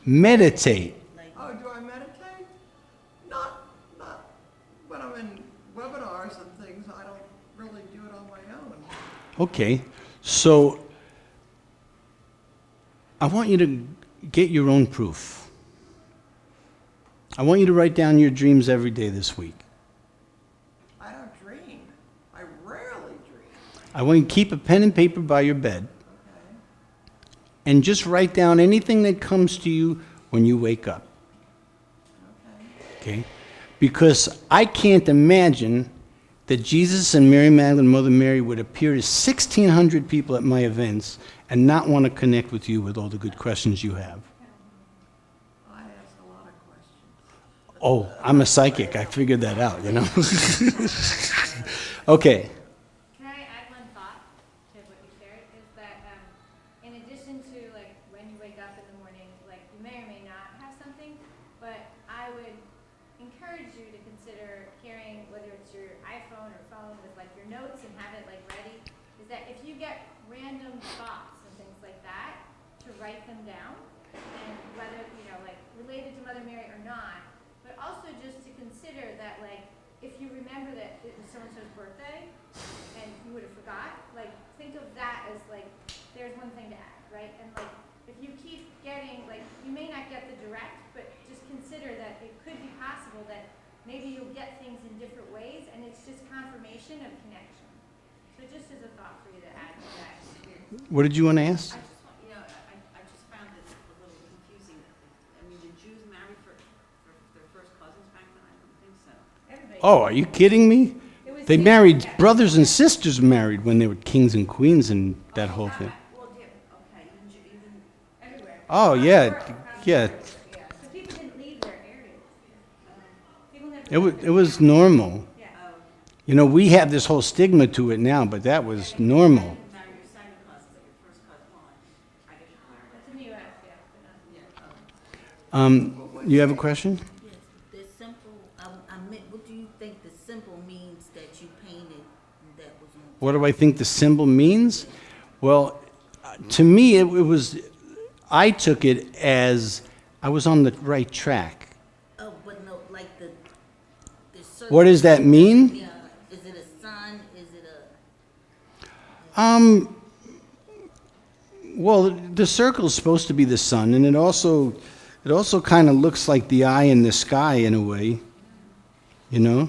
S2: Meditate.
S3: Oh, do I meditate? Not when I'm in webinars and things. I don't really do it on my own.
S2: Okay. So I want you to get your own proof. I want you to write down your dreams every day this week.
S3: I don't dream. I rarely dream.
S2: I want you to keep a pen and paper by your bed
S3: Okay.
S2: and just write down anything that comes to you when you wake up.
S3: Okay.
S2: Okay? Because I can't imagine that Jesus and Mary Magdalene, Mother Mary, would appear to 1,600 people at my events and not want to connect with you with all the good questions you have. Oh, I'm a psychic. I figured that out, you know. Okay.
S4: Can I add one thought to what you shared? Is that in addition to like when you wake up in the morning, like you may or may not have something, but I would encourage you to consider carrying, whether it's your iPhone or phone with like your notes and have it like ready, is that if you get random thoughts and things like that, to write them down, and whether, you know, like related to Mother Mary or not, but also just to consider that like, if you remember that it was so-and-so's birthday and you would have forgot, like think of that as like, there's one thing to add, right? And like, if you keep getting, like, you may not get the direct, but just consider that it could be possible that maybe you'll get things in different ways, and it's just confirmation of connection. So just as a thought for you to add to that experience.
S2: What did you want to ask?
S5: I just want, you know, I just found it a little confusing. I mean, did Jews marry for their first cousins back then? I don't think so.
S4: Everybody.
S2: Oh, are you kidding me?
S4: It was
S2: They
S4: the-
S2: married,
S4: yeah.
S2: brothers and sisters married when they were kings and queens and that whole thing.
S5: Well, yeah, okay, even
S4: Everywhere.
S2: Oh, yeah, yeah.
S4: So people didn't leave their areas. People never.
S2: It was normal.
S4: Yeah.
S2: You know, we have this whole stigma to it now, but that was normal.
S5: marry your second cousin, but your first cousin, well, I guess you married.
S4: That's in the U.S., yeah. But not.
S2: You have a question?
S6: Yes, the simple, I meant, what do you think the symbol means that you painted that was on?
S2: What do I think the symbol means? Well, to me, it was, I took it as I was on the right track.
S6: Oh, but no, like the circle.
S2: What does that mean?
S6: Yeah, is it a sun, is it a,
S2: Well, the circle is supposed to be the sun, and it also kind of looks like the eye in the sky in a way. You know?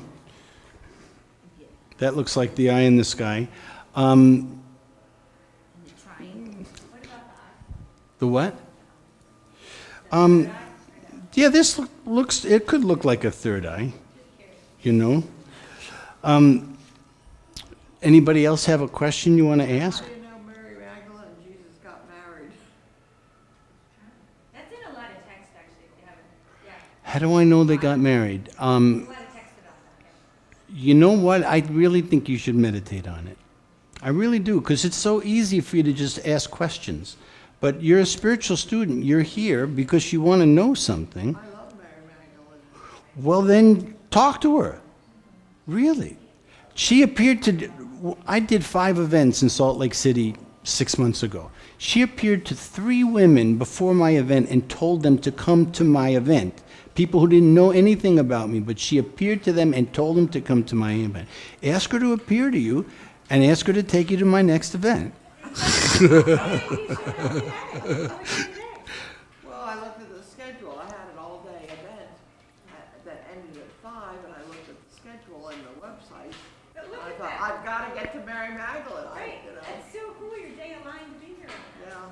S2: That looks like the eye in the sky.
S6: the triangle?
S2: The what? Yeah, this looks, it could look like a third eye, you know? Anybody else have a question you want to ask?
S3: How do you know Mary Magdalene and Jesus got married?
S4: That's in a lot of text, actually, if you haven't. Yeah.
S2: How do I know they got married?
S4: A lot of text about that.
S2: You know what? I really think you should meditate on it. I really do, because it's so easy for you to just ask questions. But you're a spiritual student. You're here because you want to know something.
S3: I love Mary Magdalene.
S2: Well, then talk to her. Really. She appeared to, I did 5 events in Salt Lake City 6 months ago. She appeared to 3 women before my event and told them to come to my event. People who didn't know anything about me, but she appeared to them and told them to come to my event. Ask her to appear to you and ask her to take you to my next event.
S3: Well, I looked at the schedule. I had an all-day event that ended at 5, and I looked at the schedule and the website.
S4: But
S3: And
S4: look
S3: I
S4: at
S3: thought,
S4: that.
S3: I've got to get to Mary Magdalene.
S4: Right.
S3: You know,
S4: That's so cool. Your day aligned to be here.
S3: yeah,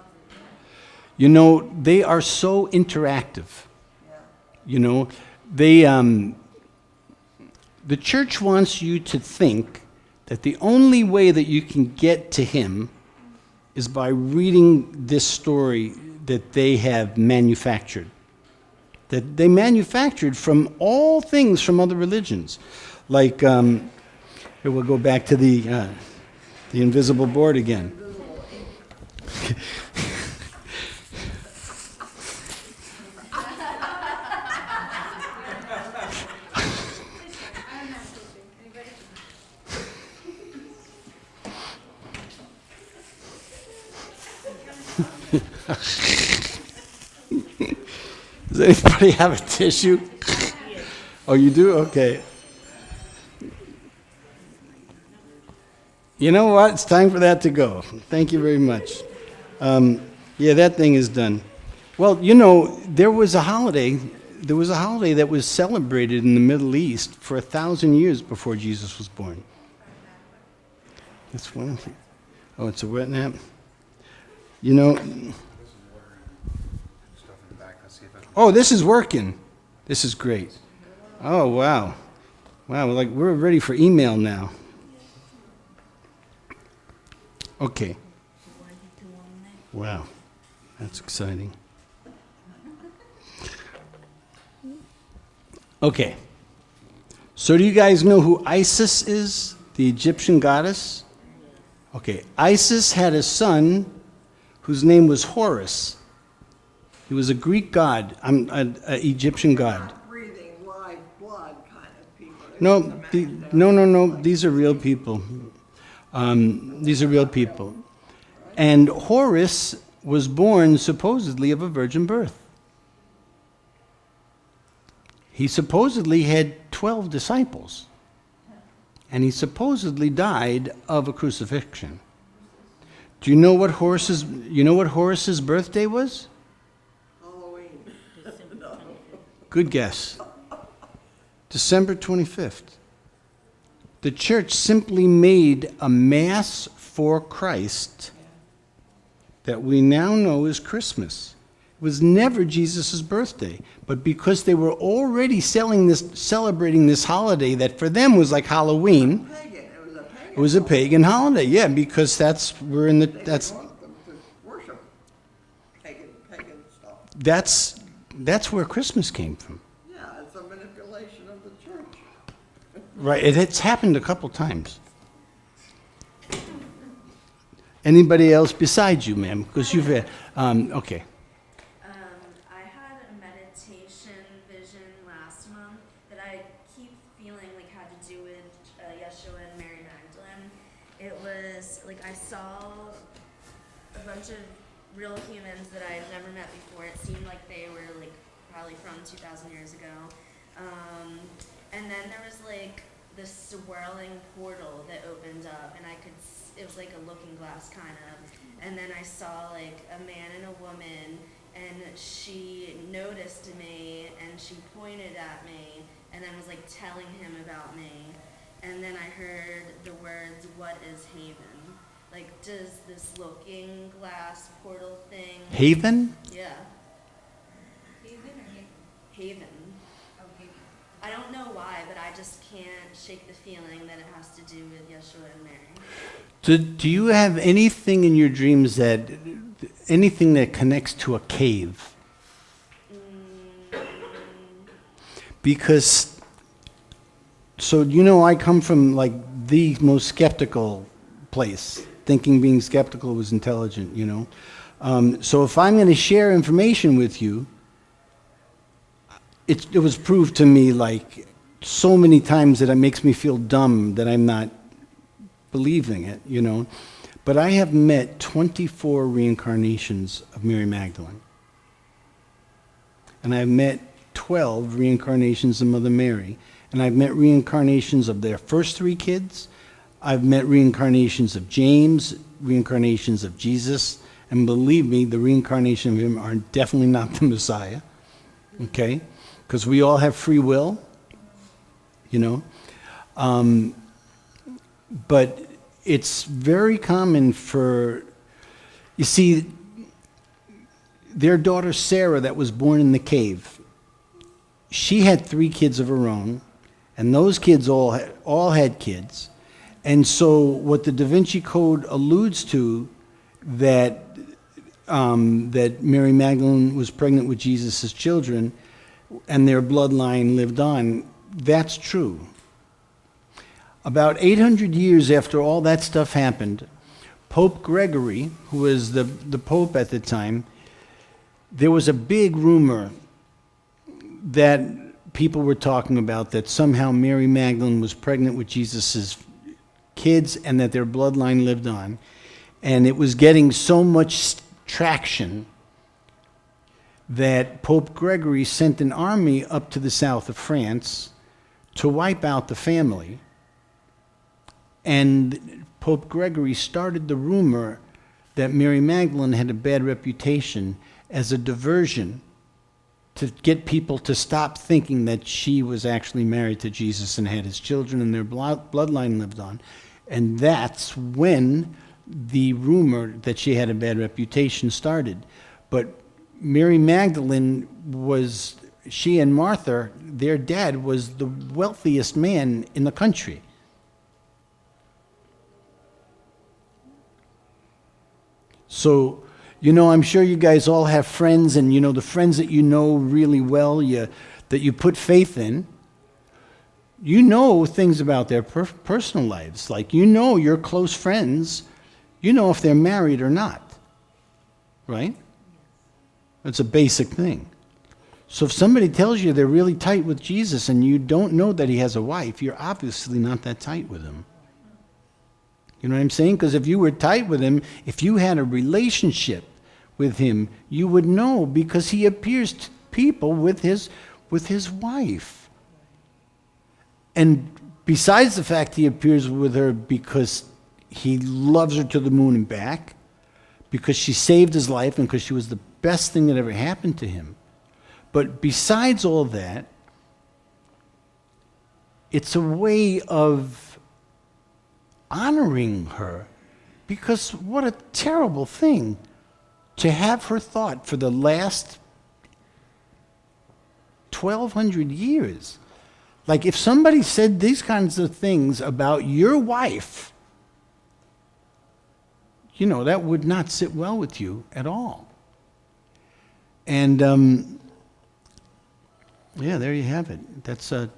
S2: You know, they are so interactive.
S3: yeah.
S2: You know, they, the church wants you to think that the only way that you can get to him is by reading this story that they have manufactured. That they manufactured from all things from other religions. Like, here we'll go back to the invisible board again.
S4: I'm not teaching. Anybody?
S2: Does anybody have a tissue? Oh, you do? Okay. You know what? It's time for that to go. Thank you very much. Yeah, that thing is done. Well, you know, there was a holiday that was celebrated in the Middle East for 1,000 years before Jesus was born. That's one thing. Oh, it's a wet nap? You know, oh, this is working. This is great. Oh, wow. Wow, like we're ready for email now. Okay. Wow, that's exciting. Okay. So do you guys know who Isis is, the Egyptian goddess? Okay. Isis had a son whose name was Horus. He was a Greek god, an Egyptian god.
S3: Not breathing live blood kind of people.
S2: No. These are real people. These are real people. And Horus was born supposedly of a virgin birth. He supposedly had 12 disciples. And he supposedly died of a crucifixion. Do you know what Horus's birthday was?
S3: Halloween.
S2: Good guess. December 25th. The church simply made a mass for Christ that we now know is Christmas. It was never Jesus' birthday, but because they were already celebrating this holiday that for them was like Halloween,
S3: Pagan. It was a pagan.
S2: it was a pagan holiday. Yeah, because that's
S3: They want them to worship pagan stuff.
S2: that's where Christmas came from.
S3: Yeah, it's a manipulation of the church.
S2: Right, it's happened a couple times. Anybody else besides you, ma'am? Because you've had, okay.
S7: I had a meditation vision last month that I keep feeling like had to do with Yeshua and Mary Magdalene. It was like I saw a bunch of real humans that I had never met before. It seemed like they were like probably from 2,000 years ago. And then there was like this swirling portal that opened up, and it was like a looking glass kind of. And then I saw like a man and a woman, and she noticed me, and she pointed at me, and then was like telling him about me. And then I heard the words, "What is Haven?" Like, does this looking glass portal thing?
S2: Haven?
S7: Yeah,
S4: Haven or Haven?
S7: Haven.
S4: Oh, Haven.
S7: I don't know why, but I just can't shake the feeling that it has to do with Yeshua and Mary.
S2: Do you have anything in your dreams anything that connects to a cave? Because, so I come from like the most skeptical place, thinking being skeptical was intelligent, So if I'm going to share information with you, it was proved to me like so many times that it makes me feel dumb that I'm not believing it, But I have met 24 reincarnations of Mary Magdalene. And I've met 12 reincarnations of Mother Mary. And I've met reincarnations of their first 3 kids. I've met reincarnations of James, reincarnations of Jesus. And believe me, the reincarnation of him are definitely not the Messiah. Okay? Because we all have free will, But it's very common you see, their daughter Sarah that was born in the cave, she had 3 kids of her own, and those kids all had kids. And so what the Da Vinci Code alludes to, that Mary Magdalene was pregnant with Jesus' children, and their bloodline lived on, that's true. About 800 years after all that stuff happened, Pope Gregory, who was the Pope at the time, there was a big rumor that people were talking about that somehow Mary Magdalene was pregnant with Jesus' kids and that their bloodline lived on. And it was getting so much traction that Pope Gregory sent an army up to the south of France to wipe out the family. And Pope Gregory started the rumor that Mary Magdalene had a bad reputation as a diversion to get people to stop thinking that she was actually married to Jesus and had his children and their bloodline lived on. And that's when the rumor that she had a bad reputation started. But Mary Magdalene she and Martha, their dad, was the wealthiest man in the country. So, I'm sure you guys all have friends, and the friends that you know really well, that you put faith in, You know things about their personal lives. Like, you know your close friends. You know if they're married or not. Right? It's a basic thing. So if somebody tells you they're really tight with Jesus and you don't know that he has a wife, you're obviously not that tight with him. You know what I'm saying? Because if you were tight with him, if you had a relationship with him, you would know, because he appears to people with his wife. And besides the fact he appears with her because he loves her to the moon and back, because she saved his life and because she was the best thing that ever happened to him. But besides all that, it's a way of honoring her, because what a terrible thing to have her thought for the last 1,200 years. Like, if somebody said these kinds of things about your wife, you know, that would not sit well with you at all. And, yeah, there you have it. That's
S6: Do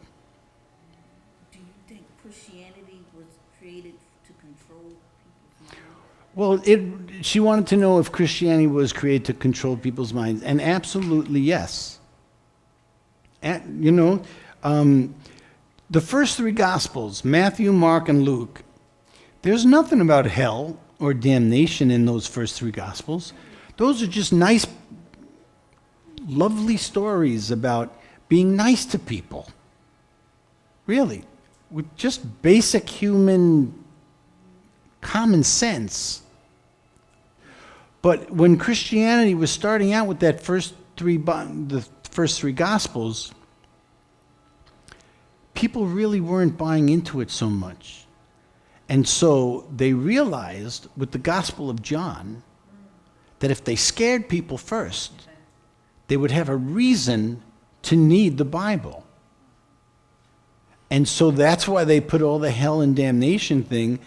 S6: you think Christianity was created to control people's minds?
S2: well, she wanted to know if Christianity was created to control people's minds, and absolutely yes. You know, the first three Gospels, Matthew, Mark, and Luke, there's nothing about hell or damnation in those first three Gospels. Those are just nice, lovely stories about being nice to people. Really. With just basic human common sense. But when Christianity was starting out with that the first three Gospels, people really weren't buying into it so much. And so they realized with the Gospel of John that if they scared people first, they would have a reason to need the Bible. And so that's why they put all the hell and damnation thing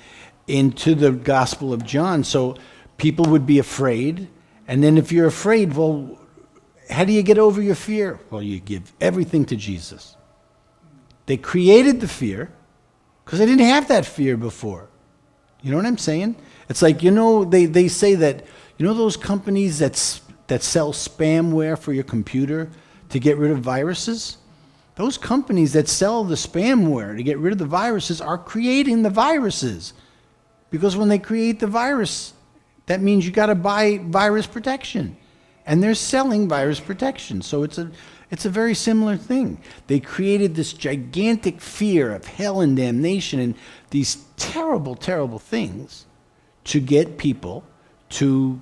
S2: into the Gospel of John. So people would be afraid. And then if you're afraid, well, how do you get over your fear? Well, you give everything to Jesus. They created the fear because they didn't have that fear before. You know what I'm saying? It's like, you know, they say that, you know those companies that sell spamware for your computer to get rid of viruses? Those companies that sell the spamware to get rid of the viruses are creating the viruses. Because when they create the virus, that means you got to buy virus protection. And they're selling virus protection. So it's a very similar thing. They created this gigantic fear of hell and damnation and these terrible, terrible things to get people to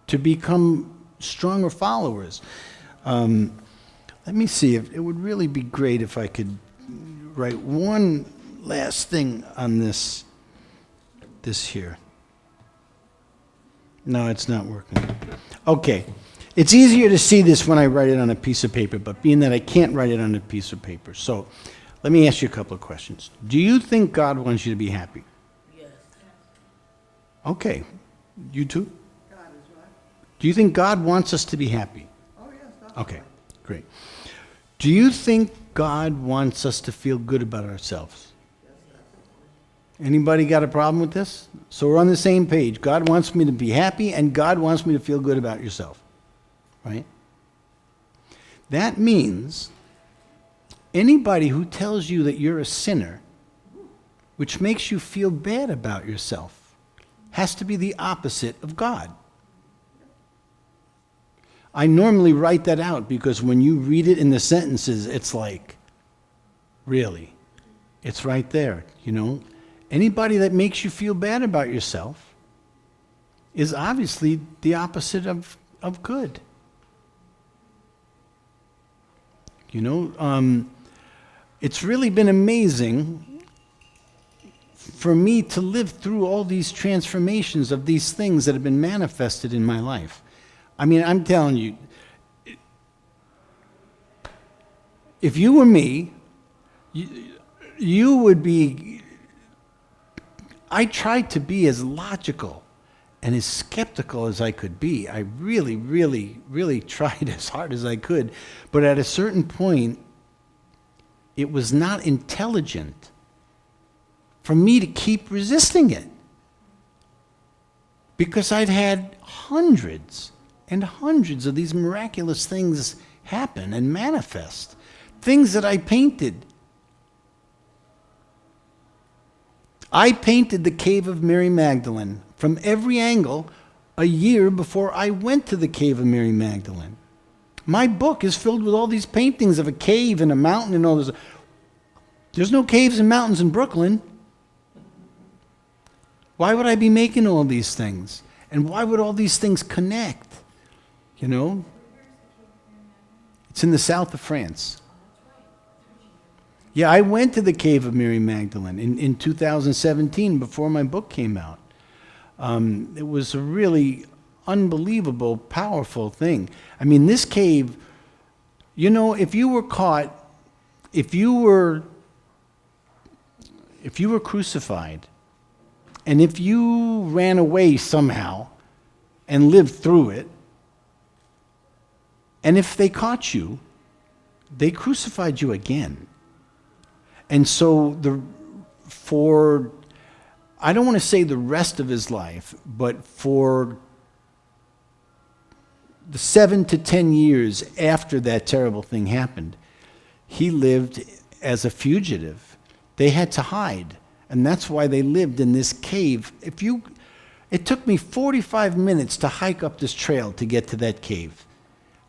S2: become stronger followers. Let me see. If it would really be great if I could write one last thing on this here. No, it's not working. Okay. It's easier to see this when I write it on a piece of paper, but being that I can't write it on a piece of paper. So let me ask you a couple of questions. Do you think God wants you to be happy?
S6: Yes.
S2: Okay. You too?
S3: God is what?
S2: Do you think God wants us to be happy?
S3: Oh, yes, definitely.
S2: Okay, great. Do you think God wants us to feel good about ourselves? Anybody got a problem with this? So we're on the same page. God wants me to be happy, and God wants me to feel good about yourself. Right? That means anybody who tells you that you're a sinner, which makes you feel bad about yourself, has to be the opposite of God. I normally write that out because when you read it in the sentences, it's like, really, it's right there, you know? Anybody that makes you feel bad about yourself is obviously the opposite of good. You know, it's really been amazing for me to live through all these transformations of these things that have been manifested in my life. I mean, I'm telling you, if you were me, you would be... I tried to be as logical and as skeptical as I could be. I really, really, really tried as hard as I could. But at a certain point, it was not intelligent for me to keep resisting it. Because I'd had hundreds and hundreds of these miraculous things happen and manifest. Things that I painted. I painted the cave of Mary Magdalene from every angle a year before I went to the cave of Mary Magdalene. My book is filled with all these paintings of a cave and a mountain and all this. There's no caves and mountains in Brooklyn. Why would I be making all these things? And why would all these things connect? You know? It's in the south of France. Yeah, I went to the cave of Mary Magdalene in 2017 before my book came out. It was a really unbelievable, powerful thing. I mean, this cave, you know, if you were caught, if you were crucified, and if you ran away somehow and lived through it, and if they caught you, they crucified you again. And so I don't want to say the rest of his life, but for the 7 to 10 years after that terrible thing happened, he lived as a fugitive. They had to hide. And that's why they lived in this cave. It took me 45 minutes to hike up this trail to get to that cave.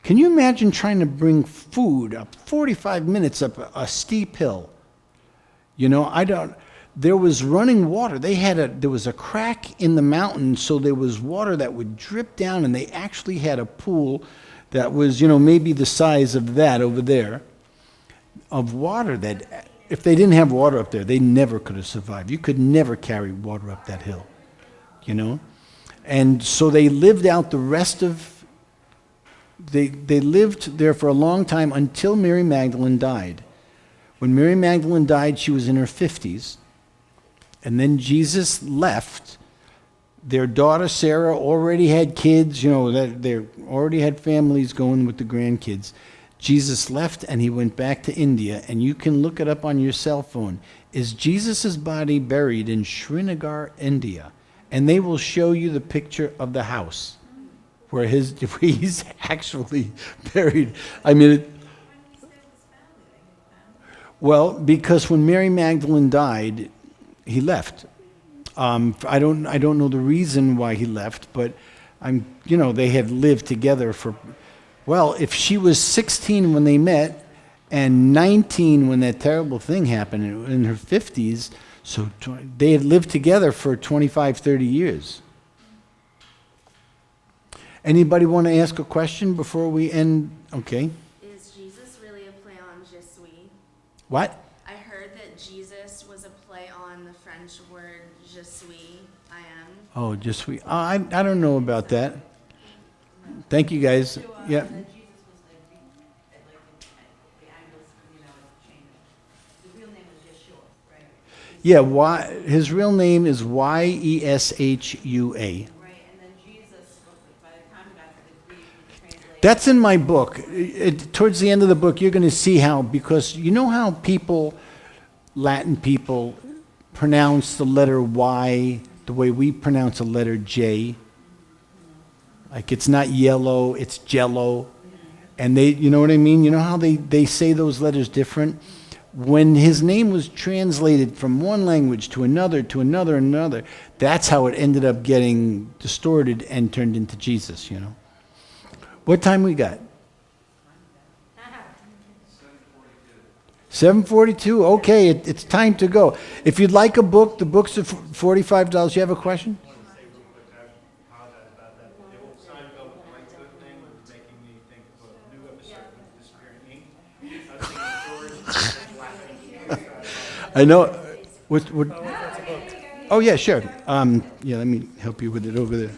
S2: Can you imagine trying to bring food up 45 minutes up a steep hill? You know, there was running water. There was a crack in the mountain, so there was water that would drip down, and they actually had a pool that was, you know, maybe the size of that over there, of water that, if they didn't have water up there, they never could have survived. You could never carry water up that hill, you know? And so they lived out the rest of, they lived there for a long time until Mary Magdalene died. When Mary Magdalene died, she was in her 50s. And then Jesus left. Their daughter Sarah already had kids, you know, they already had families going with the grandkids. Jesus left and he went back to India, and you can look it up on your cell phone. Is Jesus' body buried in Srinagar, India? And they will show you the picture of the house where he's actually buried. I mean, well, because when Mary Magdalene died, he left. I don't know the reason why he left, but they had lived together for. Well, if she was 16 when they met and 19 when that terrible thing happened, in her 50s, so they had lived together for 25, 30 years. Anybody want to ask a question before we end? Okay.
S7: Is Jesus really a play on je suis?
S2: What?
S7: I heard that Jesus was a play on the French word je suis, I am.
S2: Oh, je suis. I don't know about that. Thank you, guys. Yeah.
S5: Jesus was the Angles, changed. The real name was Yeshua, right?
S2: Yeah. His real name is Yeshua.
S5: Right, and then Jesus, by the time we got to the Greek, we translated.
S2: That's in my book. Towards the end of the book, you're going to see how, because you know how Latin people pronounce the letter Y the way we pronounce a letter J? Like it's not yellow, it's jello. And you know what I mean? You know how they say those letters different? When his name was translated from one language to another, that's how it ended up getting distorted and turned into Jesus, you know? What time we got? 7:42. Okay, it's time to go. If you'd like a book, the books are $45. You have a question? I know. What? Oh yeah, sure. Yeah, let me help you with it over there.